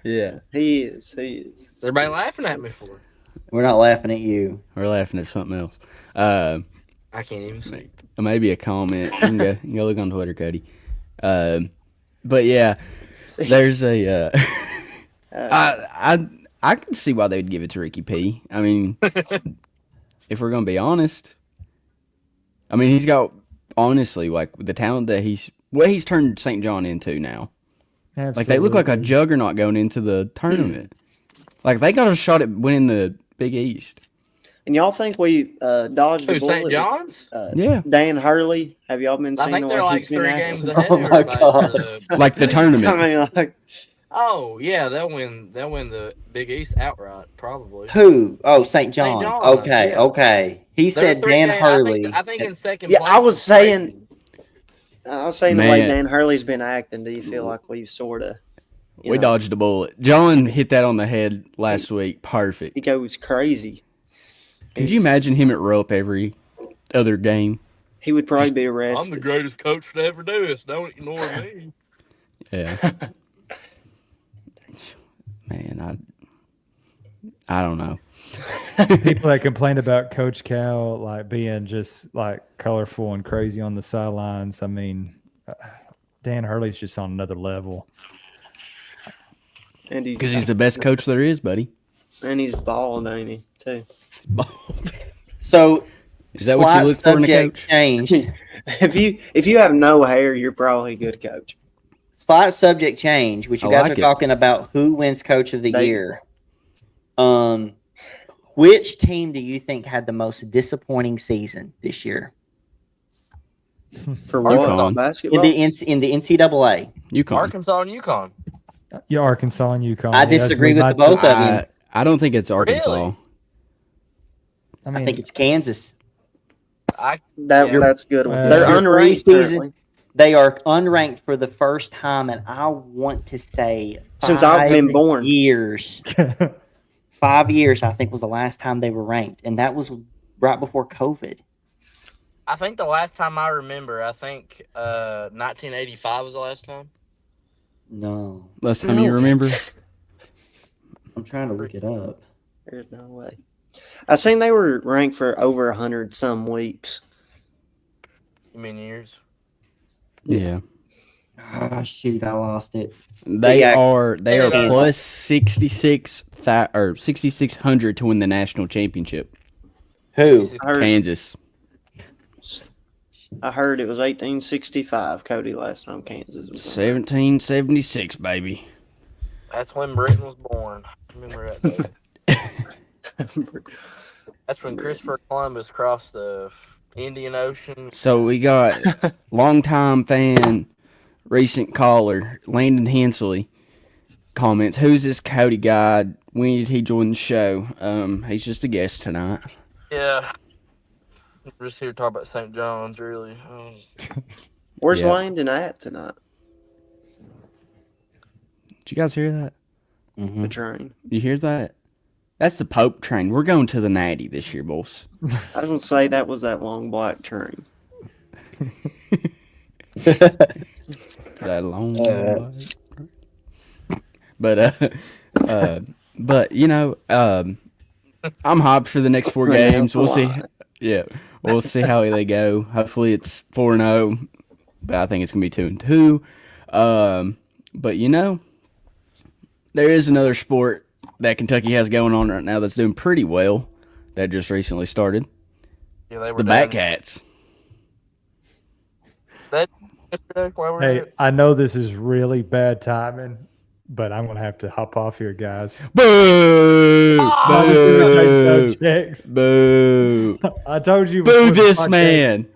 Yeah. He is. Is everybody laughing at me for? We're not laughing at you. We're laughing at something else. I can't even see. Maybe a comment. You can go look on Twitter, Cody. But yeah, there's a. I can see why they'd give it to Ricky P. I mean, if we're gonna be honest, I mean he's got honestly like the talent that he's turned St. John into now. Absolutely. Like they look like a juggernaut going into the tournament. Like they got a shot at winning the Big East. And y'all think we dodged the bullet? St. John's? Yeah. Dan Hurley. Have y'all been seeing the way like he's been 3 games ahead. Oh my God. Like the tournament. I mean, like. Oh yeah, they'll win the Big East outright probably. Who? Oh, St. John. St. John. Okay, Yeah. Okay. He said Dan Hurley. I think in second. Yeah, place I was saying the Man. way Dan Hurley's been acting. Do you feel like we've sort of? We dodged a bullet. John hit that on the head last week. Perfect. He goes crazy. Could you imagine him at rope every other game? He would probably be arrested. I'm the greatest coach to ever do this. Don't ignore me. Yeah. Man, I don't know. People that complain about Coach Cal like being just like colorful and crazy on the sidelines. I mean, Dan Hurley's just on another level. And because he's the best coach there is, buddy. And he's bald, ain't he? Too. He's bald. So is that what you look for in a coach? Change. if you have no hair, you're probably a good coach. Slight subject change, which you guys are talking about who wins Coach of the Year. Which team do you think had the most disappointing season this year? For what? Basketball? In the NCAA. UConn. Arkansas and UConn. Yeah, Arkansas and UConn. I disagree with the both of you. I don't think it's Arkansas. Really? I think it's Kansas. That's good. They're unranked currently. They are unranked for the first time, and I want to say since I've been born. Years. 5 years, I think, was the last time they were ranked, and that was right before COVID. I think the last time I remember, 1985 was the last time. No. Last time you remember? I'm trying to look it up. There's no way. I seen they were ranked for over 100 some weeks. You mean years? Yeah. Shoot, I lost it. They Yeah. are Kansas. plus 6,600 to win the national championship. Who? Kansas. I heard it was 1865. Cody last time Kansas was in there. 1776, baby. That's when Britain was born. Remember that day. That's when Christopher Columbus crossed the Indian Ocean. So we got longtime fan, recent caller, Landon Hensley, comments, who's this Cody guy? When did he join the show? He's just a guest tonight. Yeah. We're just here to talk about St. John's, really. Where's Yeah. Landon at tonight? Did you guys hear that? The train. You hear that? That's the Pope train. We're going to the Natty this year, boys. I was gonna say that was that long black train. That long but you know, I'm hyped for the next 4 games. We'll see. Yeah, we'll see how they go. Hopefully, it's 4-0, but I think it's gonna be 2-2. But you know, there is another sport that Kentucky has going on right now that's doing pretty well. That just recently started. Yeah, they It's were the down Batcats. yesterday while we were Hey, there. I know this is really bad timing, but I'm gonna have to hop off here, guys. Boo! I was gonna take subjects. Boo! I told you. Boo before the this podcast- man!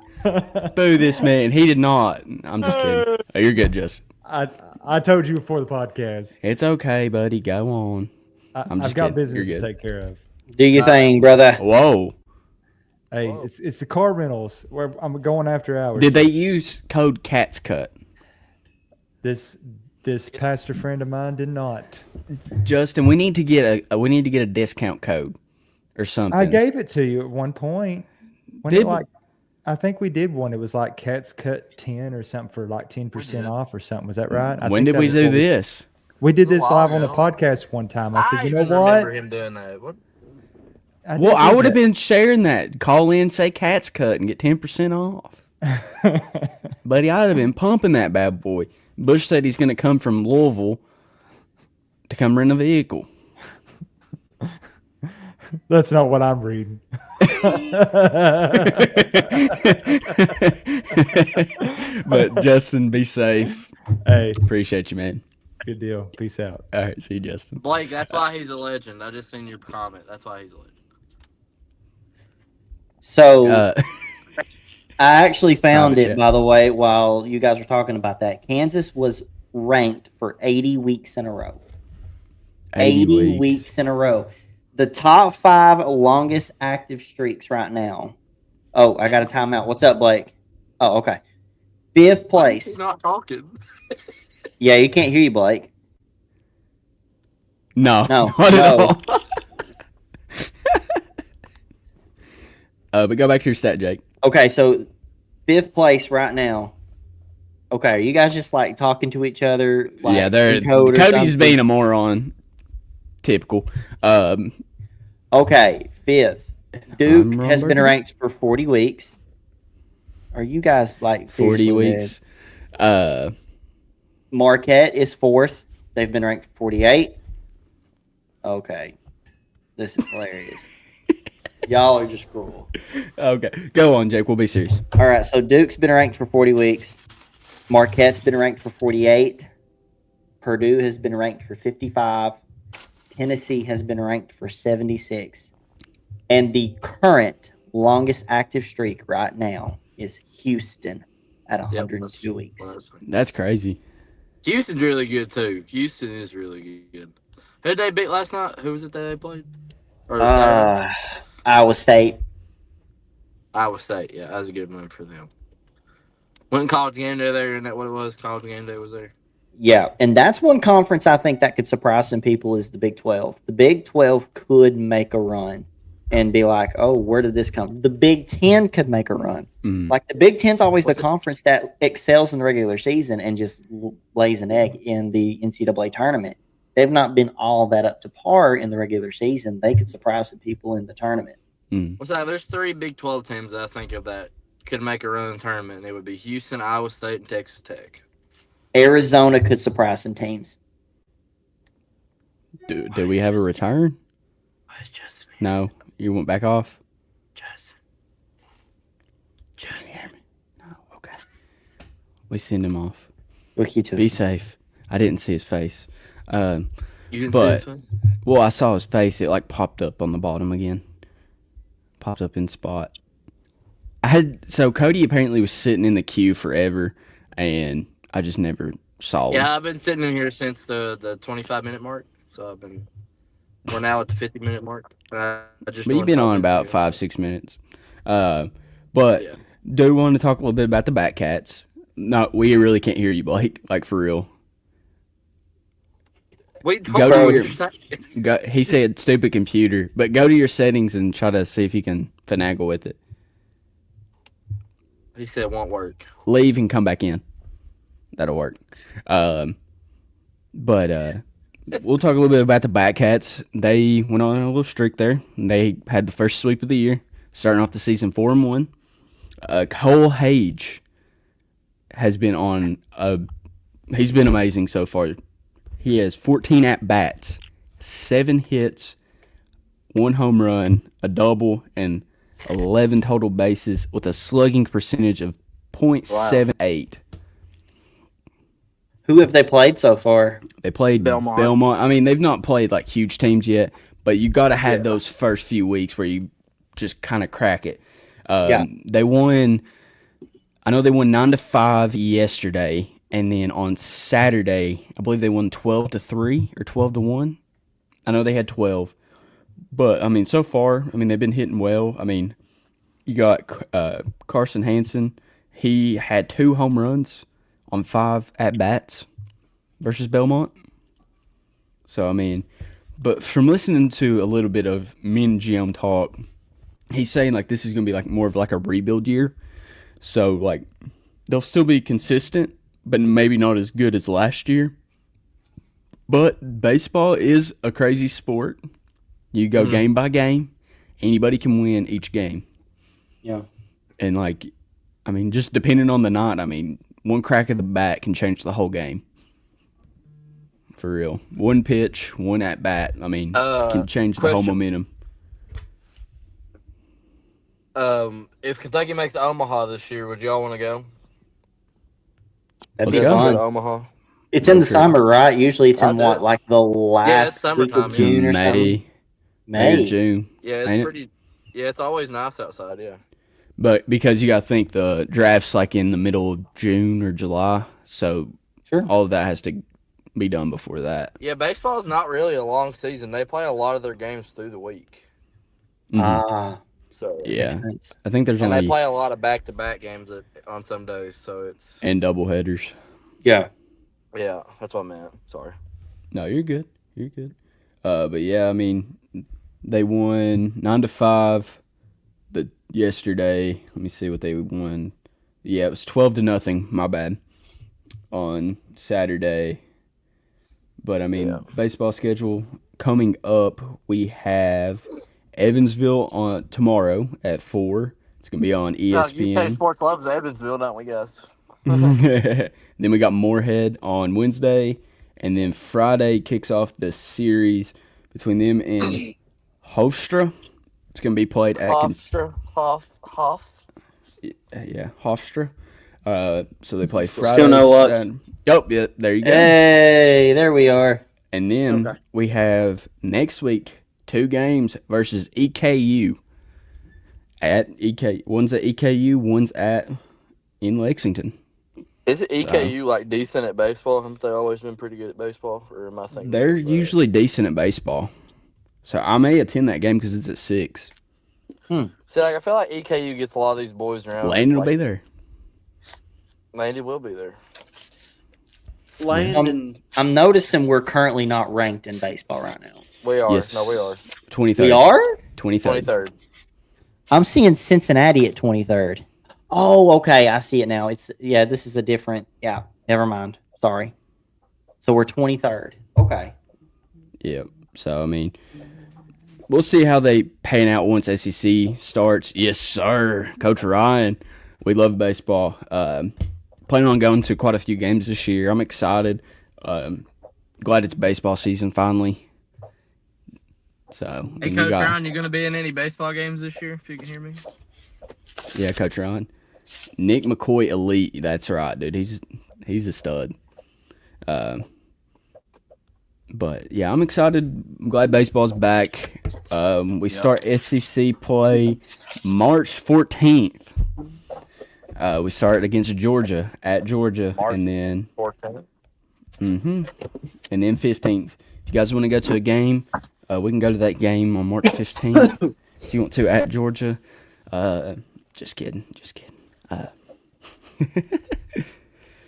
Boo this man! He did not. I'm just kidding. Oh, you're good, Justin. I told you before the podcast. It's okay, buddy. Go on. I'm I've just got kidding. business You're to good. take care of. Do your thing, brother. Whoa! Hey, Whoa. it's the car rentals where I'm going after hours. Did they use code Cat's Cut? This pastor friend of mine did not. Justin, we need to get a discount code or something. I gave it to you at one point. When Did it we? like, I think we did one. It was like Cats Cut 10 or something for like 10% did. off or something. Was that right? I When think did that we was do what this? We did A this while live on the ago. podcast one time. I said, you know even what? remember him doing that. What? Well, I would have been. been sharing that. Call in, say Cat's Cut, and get 10% off. Buddy, I'd have been pumping that bad boy. Bush said he's going to come from Louisville to come rent a vehicle. That's not what I'm reading. But Justin, be safe. Hey, Appreciate you, man. good deal. Peace out. All right, see you, Justin. Blake, that's why he's a legend. I just seen your comment. That's why he's a legend. So Uh, I actually found Private it, jet. by the way, while you guys were talking about that. Kansas was ranked for 80 weeks in a row. 80 weeks in a row. The top 5 longest active streaks right now. Oh, I got a timeout. What's up, Blake? Oh, okay. 5th place. He's not talking. Yeah, you can't hear you, Blake. No, No, not at no. all. But go back to your stat, Jake. Okay, so 5th place right now. Okay, are you guys just like talking to each other? Like, Yeah, they're in code or Cody's something? being a moron. Typical. Okay, 5th. Duke I'm has been Robert. ranked for 40 weeks. Are you guys like 40 seriously weeks. dead? Marquette is 4th. They've been ranked for 48. Okay. This is hilarious. Y'all are just cruel. Okay, go on, Jake. We'll be serious. All right, so Duke's been ranked for 40 weeks. Marquette's been ranked for 48. Purdue has been ranked for 55. Tennessee has been ranked for 76. And the current longest active streak right now is Houston at 102 weeks. That's crazy. Houston's really good too. Houston is really good. Who did they beat last night? Who was it that they played? Or Saturday? Iowa State. Iowa State. Yeah, that was a good move for them. Went college game day there, and that what it was. College game day was there. Yeah, and that's one conference I think that could surprise some people is the Big 12. The Big 12 could make a run and be like, oh, where did this come from? The Big 10 could make a run. Mm. Like the Big 10's always What's the it- conference that excels in the regular season and just lays an egg in the NCAA tournament. They've not been all that up to par in the regular season. They could surprise some people in the tournament. What's that? There's 3 Big 12 teams that I think of that could make a run in the tournament, and it would be Houston, Iowa State, and Texas Tech. Arizona could surprise some teams. Do we have a return? Where's Justin? No, you went back off. Justin. No, okay. We send him off. Rookie to Be safe. I didn't see his face. You didn't But- see this one? Well, I saw his face. It like popped up on the bottom again. Popped up in spot. So Cody apparently was sitting in the queue forever, and I just never saw him. Yeah, I've been sitting in here since the 25-minute mark. So we're now at the 50-minute mark. I just But you've been on about 5-6 minutes. But Yeah. do want to talk a little bit about the Batcats. No, we really can't hear you, Blake. Like for real. Wait, Go hold to on. your- He said stupid computer, but go to your settings and try to see if you can finagle with it. He said it won't work. Leave and come back in. That'll work. But we'll talk a little bit about the Batcats. They went on a little streak there. They had the first sweep of the year, starting off the season 4-1. Cole Hage has been on he's been amazing so far. He has 14 at-bats, 7 hits, 1 home run, a double, and 11 total bases with a slugging percentage of .78. Who have they played so far? They played Belmont. I mean, they've not played like huge teams yet, but you got to have those first few weeks where you just kind of crack it. They won. I know they won 9-5 yesterday, and then on Saturday, I believe they won 12-3 or 12-1. I know they had 12, but I mean, so far, I mean, they've been hitting well. I mean, you got Carson Hansen. He had 2 home runs on 5 at-bats versus Belmont. So, I mean, but from listening to a little bit of Min Jiom talk, he's saying, like, this is going to be, like, more of, like, a rebuild year. So, like, they'll still be consistent, but maybe not as good as last year. But baseball is a crazy sport. You go game by game. Anybody can win each game. Yeah. And, like, I mean, just depending on the night, I mean, one crack of the bat can change the whole game. For real. One pitch, one at bat, I mean, can change the whole momentum. If Kentucky makes Omaha this year, would y'all want to go? That'd Let's be go. Go to fun. Omaha. It's in the summer, right? Usually it's I in do. what, like the last week summertime, of June or something? May or June. Yeah, Ain't it's it? pretty. Yeah, it's always nice outside. Yeah. But because you got to think the draft's like in the middle of June or July, so Sure. all of that has to be done before that. Yeah, baseball is not really a long season. They play a lot of their games through the week. Ah, So Yeah, makes sense. I think there's and they only play a lot of back-to-back games on some days. So it's and double headers. Yeah. yeah, that's what I meant. Sorry. No, you're good. You're good. But yeah, I mean, they won 9-5 yesterday. Let me see what they won. Yeah, it was 12-0. My bad. On Saturday. But I mean, baseball schedule coming up. We have Evansville on tomorrow at 4. It's gonna be on ESPN. Sports loves Evansville, don't we, guys? Then we got Moorhead on Wednesday, and then Friday kicks off the series between them and Hofstra. It's going to be played at Hofstra. So they play Friday. Still know what? Yeah, there you go. Hey, there we are. And then we have next week 2 games versus EKU at EK. One's at EKU, one's in Lexington. Is it EKU like decent at baseball? Haven't they always been pretty good at baseball? Or am I thinking? They're usually decent at baseball. So I may attend that game because it's at 6. See, like, I feel like EKU gets a lot of these boys around. Landon will be there. Landy will be there. Landon. I'm noticing we're currently not ranked in baseball right now. We are. Yes. No, we are. 23rd. We are? 23rd. 23rd. I'm seeing Cincinnati at 23rd. Oh, okay. I see it now. This is a different. Yeah, never mind. Sorry. So we're 23rd. Okay. Yeah. So, I mean, we'll see how they pan out once SEC starts. Yes, sir. Coach Ryan. We love baseball. planning on going to quite a few games this year. I'm excited. Glad it's baseball season finally. So, Hey, Coach Ron, you going to be in any baseball games this year, if you can hear me? Yeah, Coach Ron. Nick McCoy Elite. That's right, dude. He's a stud. But, yeah, I'm excited. I'm glad baseball's back. We start SEC play March 14th. We start against Georgia, at Georgia. March and then 14th. And then 15th. If you guys want to go to a game, we can go to that game on March 15th. If you want to, at Georgia. Just kidding.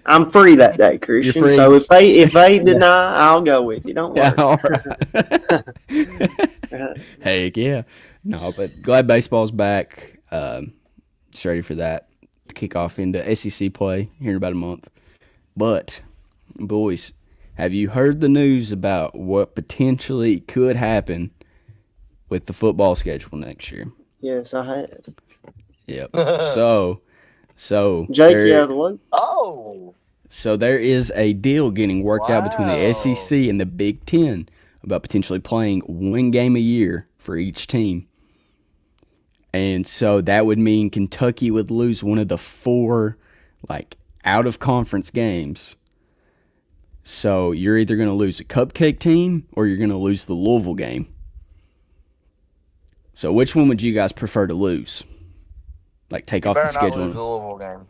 I'm free that day, Christian. Free. So if they deny, I'll go with you. Don't worry. Yeah, all right. Heck yeah. No, but glad baseball's back. Just ready for that to kick off into SEC play here in about a month. But, boys, have you heard the news about what potentially could happen with the football schedule next year? Yes, I have. Yep. So Jake, you out of the way? Oh. So there is a deal getting worked out between the SEC and the Big Ten about potentially playing one game a year for each team. And so that would mean Kentucky would lose one of the 4 out-of-conference games. So you're either going to lose a cupcake team or you're going to lose the Louisville game. So which one would you guys prefer to lose? Take off the schedule. Not lose the Louisville game.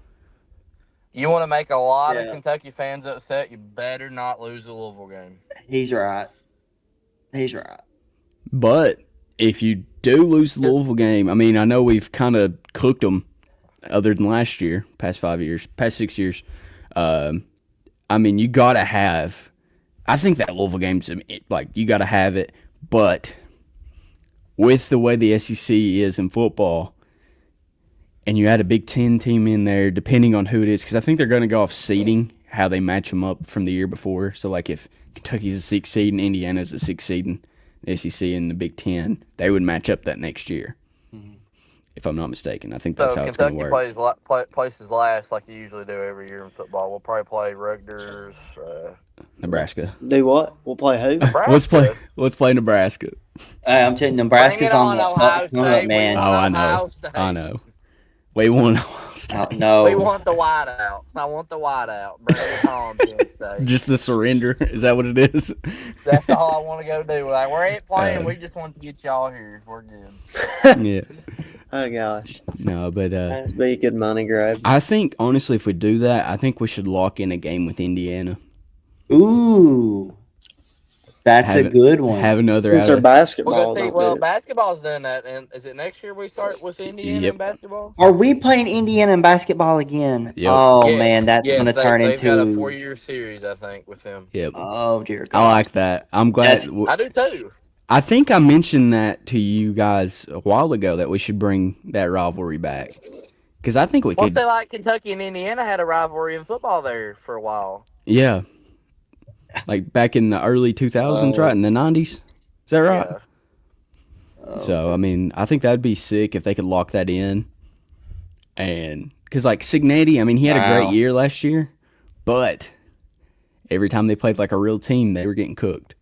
You want to make a lot of Kentucky fans upset, you better not lose the Louisville game. He's right. But if you do lose the Louisville game, I mean, I know we've kind of cooked them other than last year, past 6 years. I mean, you got to have – I think that Louisville game's you got to have it. But with the way the SEC is in football – and you add a Big Ten team in there, depending on who it is, because I think they're going to go off seeding, how they match them up from the year before. So, if Kentucky's a 6 seed and Indiana's a 6 seed in the SEC and the Big Ten, they would match up that next year, if I'm not mistaken. I think that's how it's going to work. Kentucky places last like you usually do every year in football. We'll probably play Rutgers. Nebraska. Do what? We'll play who? Nebraska. Let's play Nebraska. I'm telling you, Nebraska's on the Ohio State, man. I know. We want Ohio State. No. We want the whiteouts. I want the whiteout. Bring it on, Penn State. Just the surrender. Is that what it is? That's all I want to go do. We ain't playing. We just want to get y'all here. We're good. Yeah. Oh, gosh. No, but that'd be a good money grab. I think, honestly, if we do that, I think we should lock in a game with Indiana. Ooh. That's a good one. Have another Since they're basketball. Basketball's doing that. And is it next year we start with Indiana in basketball? Are we playing Indiana in basketball again? Yep. Oh, man, that's going to turn into... They've got a 4-year series, I think, with them. Yep. Oh, dear God. I like that. I'm glad. I do, too. I think I mentioned that to you guys a while ago, that we should bring that rivalry back. Because I think we could... say Kentucky and Indiana had a rivalry in football there for a while. Yeah. Back in the early 2000s, right? In the 90s? Is that right? Yeah. So, I mean, I think that would be sick if they could lock that in. And, because, Signetti, I mean, he had a great year last year, but every time they played a real team, they were getting cooked.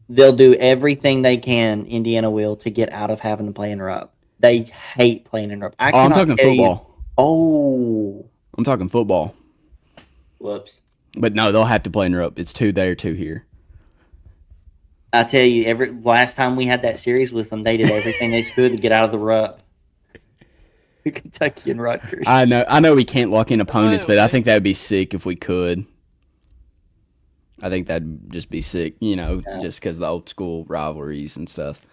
They'll do everything they can, Indiana will, to get out of having to play in Rupp. They hate playing in Rupp. I'm talking football. I'm talking football. Whoops. But no, they'll have to play in Rupp. It's 2 there, 2 here. I tell you, last time we had that series with them, they did everything they could to get out of the Rupp. Kentucky and Rutgers. I know we can't lock in opponents, but I think that would be sick if we could. I think that'd just be sick, just because of the old school rivalries and stuff.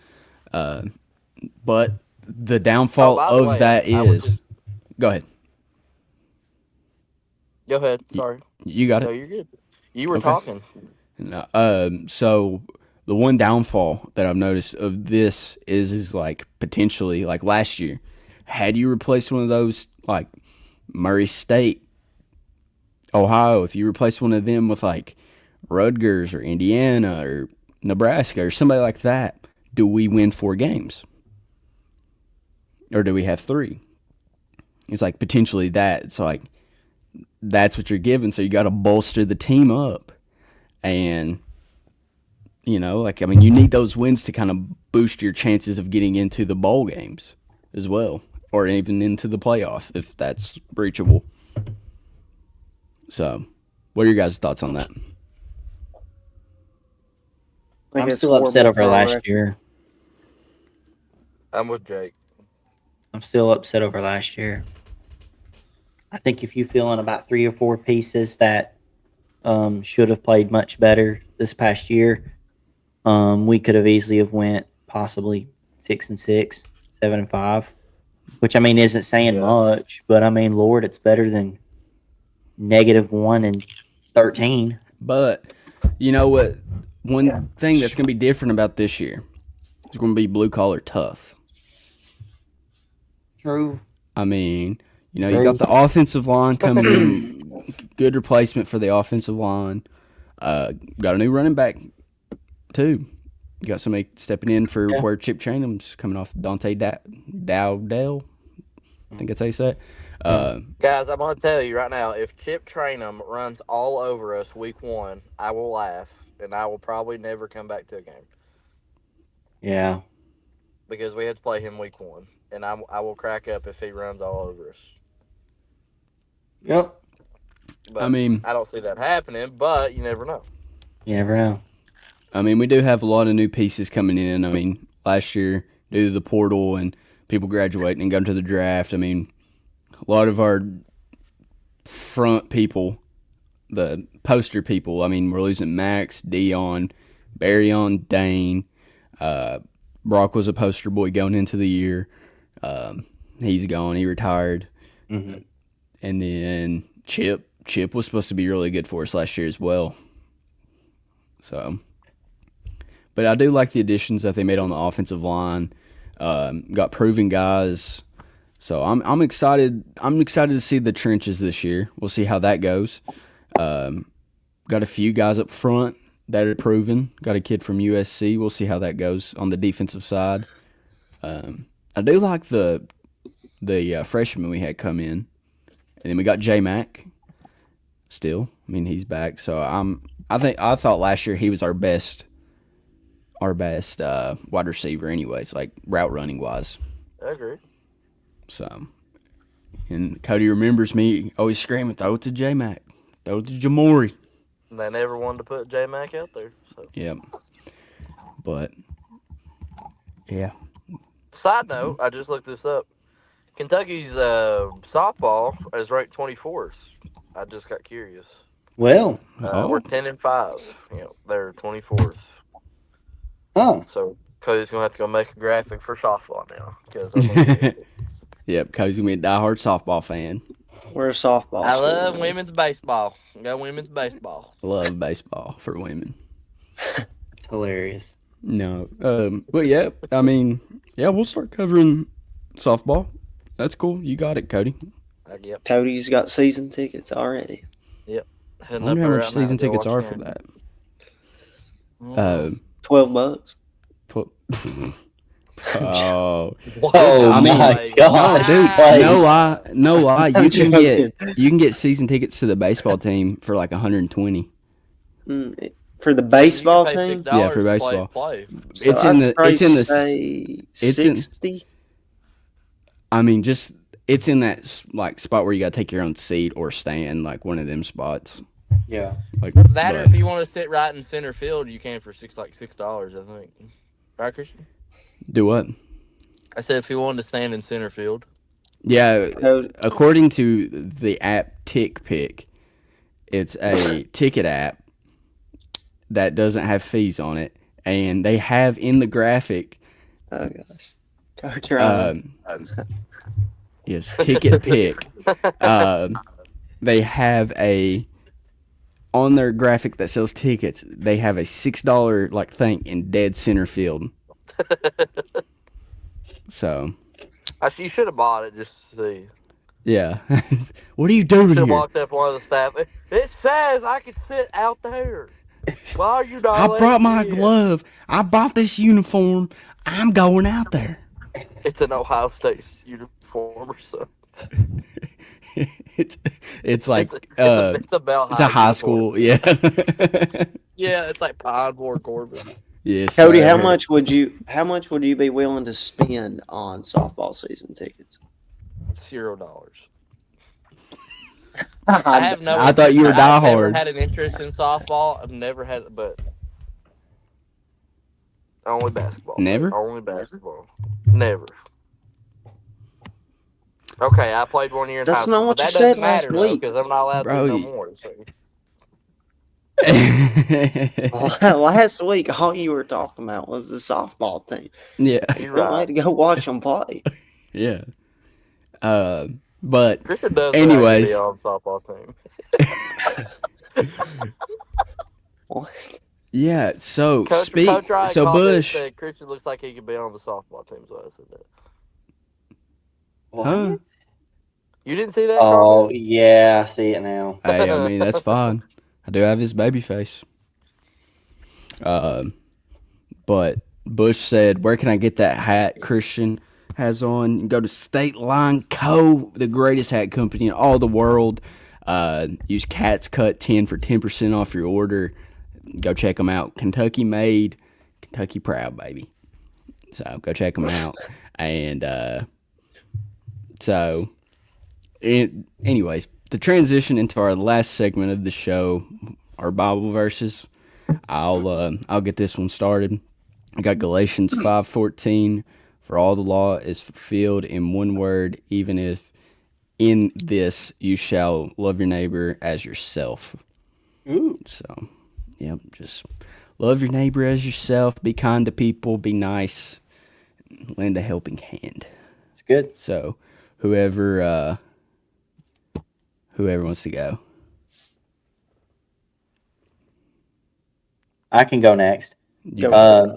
But the downfall of that is... Go ahead. Go ahead. Sorry. You got it. No, you're good. You were talking. No, so the one downfall that I've noticed of this is potentially last year, had you replaced one of those Murray State, Ohio, if you replaced one of them with Rutgers or Indiana or Nebraska or somebody like that, do we win 4 games? Or do we have 3? It's potentially that. It's that's what you're given. So you got to bolster the team up, and you need those wins to kind of boost your chances of getting into the bowl games as well, or even into the playoff if that's reachable. So, what are your guys' thoughts on that? I'm still upset over last year. I'm with Jake. I'm still upset over last year. I think if you fill in about 3 or 4 pieces that should have played much better this past year, we could have easily have went possibly 6-6, 7-5, which I mean isn't saying much, but I mean, Lord, it's better than -1 and 13. But you know what? One thing that's going to be different about this year is going to be blue collar tough. True. I mean, you got the offensive line coming in, good replacement for the offensive line. Got a new running back too. You got somebody stepping in for where Chip Trainum's coming off. Dante Dowdell. I think that's how you say it. Guys, I'm going to tell you right now, if Chip Trainum runs all over us week 1, I will laugh, and I will probably never come back to a game. Yeah. Because we had to play him week 1, and I will crack up if he runs all over us. Yep. But I don't see that happening, but you never know. You never know. I mean, we do have a lot of new pieces coming in. I mean, last year, due to the portal and people graduating and going to the draft, I mean, a lot of our front people, the poster people, I mean, we're losing Max, Dion, Barryon, Dane. Brock was a poster boy going into the year. He's gone. He retired. Mm-hmm. And then Chip was supposed to be really good for us last year as well. So, but I do like the additions that they made on the offensive line. Got proven guys. So I'm excited. I'm excited to see the trenches this year. We'll see how that goes. Got a few guys up front that are proven. Got a kid from USC. We'll see how that goes on the defensive side. I do like the freshman we had come in, and then we got J Mac. Still, I mean, he's back. So I thought last year he was our best wide receiver, anyways, like route running wise. I agree. So, and Cody remembers me always screaming, "Throw it to J Mac, throw it to Jamori." They never wanted to put J Mac out there. So. Yep. But yeah. Side note, I just looked this up. Kentucky's softball is ranked 24th. I just got curious. Well, we're 10-5. They're 24th. Oh, so Cody's gonna have to go make a graphic for softball now. Yep, Cody's gonna be a diehard softball fan. We're a softball. I love women's baseball. Go women's baseball. Love baseball for women. It's hilarious. No, but yeah, I mean, yeah, we'll start covering softball. That's cool. You got it, Cody. Yep. Cody's got season tickets already. Yep. I wonder how much season tickets are for that. $12. Oh, whoa! I mean, my God, dude, no lie. You can get season tickets to the baseball team for like 120. For the baseball team? Yeah, for baseball. Play. So It's in the 60. I mean, just it's in that like spot where you gotta take your own seat or stand, like one of them spots. Yeah, like that. Or if you want to sit right in center field, you can for $6. I think. Right, Christian? Do what? I said if you wanted to stand in center field. Yeah, according to the app TickPick, it's a ticket app that doesn't have fees on it, and they have in the graphic. Oh gosh, Coach yes, TicketPick. They have on their graphic that sells tickets. They have a $6 like thing in dead center field. So, you should have bought it just to see. Yeah. What are you doing here? Should have walked up one of the staff. It says I can sit out there. Why are you not? I brought my glove. I bought this uniform. I'm going out there. It's an Ohio State uniform or something. it's like it's a Bell it's a high uniform. school. Yeah. Yeah, it's like Pine Board Corbin. Yes. Cody, sir. how much would you be willing to spend on softball season tickets? $0. I have no. I thought you were I've never diehard. had an interest in softball. I've never had, but only basketball. Never? Only basketball. Never. Okay, I played 1 year in high That's school. not what but you that said doesn't last matter week. because I'm not allowed Bro, to no you- more. So. Last week, all you were talking about was the softball team. Yeah. You're I had right. to go watch them play. Yeah. But Christian does anyways. be on softball team. What? Yeah, so Coach Ryan called me and Bush, said Christian looks like he could be on the softball team. So I said that. huh? You didn't see that? Oh, comment? yeah, I see it now. Hey, I mean that's fine. I do have his baby face. But Bush said, "Where can I get that hat Christian has on? You can go to State Line Co., the greatest hat company in all the world. Use Cat's Cut 10 for 10% off your order. Go check them out. Kentucky made, Kentucky proud, baby. So go check them out. And anyways, to transition into our last segment of the show, our Bible verses. I'll get this one started. I got Galatians 5:14. For all the law is fulfilled in one word, even if in this you shall love your neighbor as yourself. Ooh. So, yep, just love your neighbor as yourself. Be kind to people. Be nice. Lend a helping hand. It's good. So, whoever wants to go. I can go next. Go.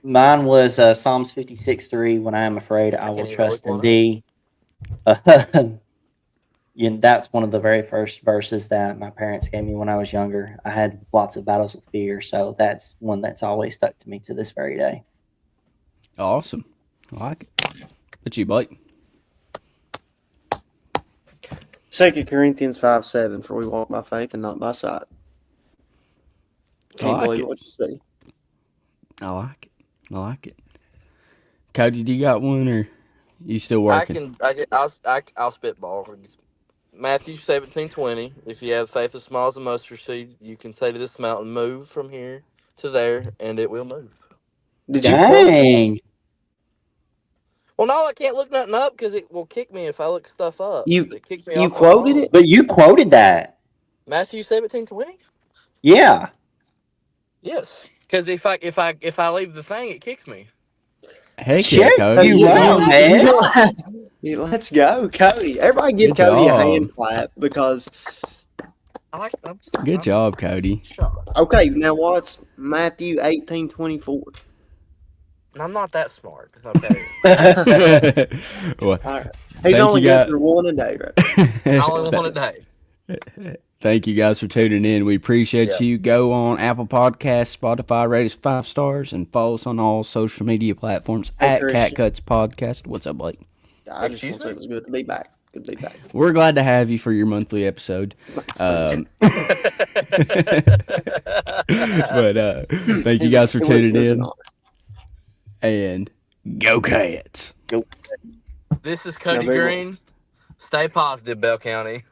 Mine was Psalms 56:3. When I am afraid, I will can't even trust look in one thee. That's one of the very first verses that my parents gave me when I was younger. I had lots of battles with fear, so that's one that's always stuck to me to this very day. Awesome. I like it. What you, Blake? 2 Corinthians 5:7. For we walk by faith and not by sight. Can't like believe it. what you see. I like it. I like it. Cody, do you got one, or you still working? I'll spitball. Matthew 17:20. If you have faith as small as a mustard seed, you can say to this mountain, "Move from here to there," and it will move. Did you quote? Dang. Well, no, I can't look nothing up because it will kick me if I look stuff up. It kicks me You off my quoted phone. it? But you quoted that. Matthew 17:20. Yeah. Yes, because if I leave the thing, it kicks me. Heck Check yeah, Cody. you out, man. Yeah, let's go, Cody. Everybody give Good Cody job. a hand clap because Good job, Cody. okay, now what's Matthew 18:24? I'm not that smart. Okay, Well, All right. He's Thank only you, good guys. for one a day, right? I only want a day. Thank you guys for tuning in. We appreciate Yeah. you. Go on Apple Podcasts, Spotify, rate us 5 stars, and follow us on all social media platforms Hey, at Christian. Cat Cuts Podcast. What's up, Blake? I just Excuse want to say me? it was good to be back. Good to be back. We're glad to have you for your monthly episode. But thank you guys for tuning It was an in. honor. And go Cats. This is Cody very well. Green. Stay positive, Bell County.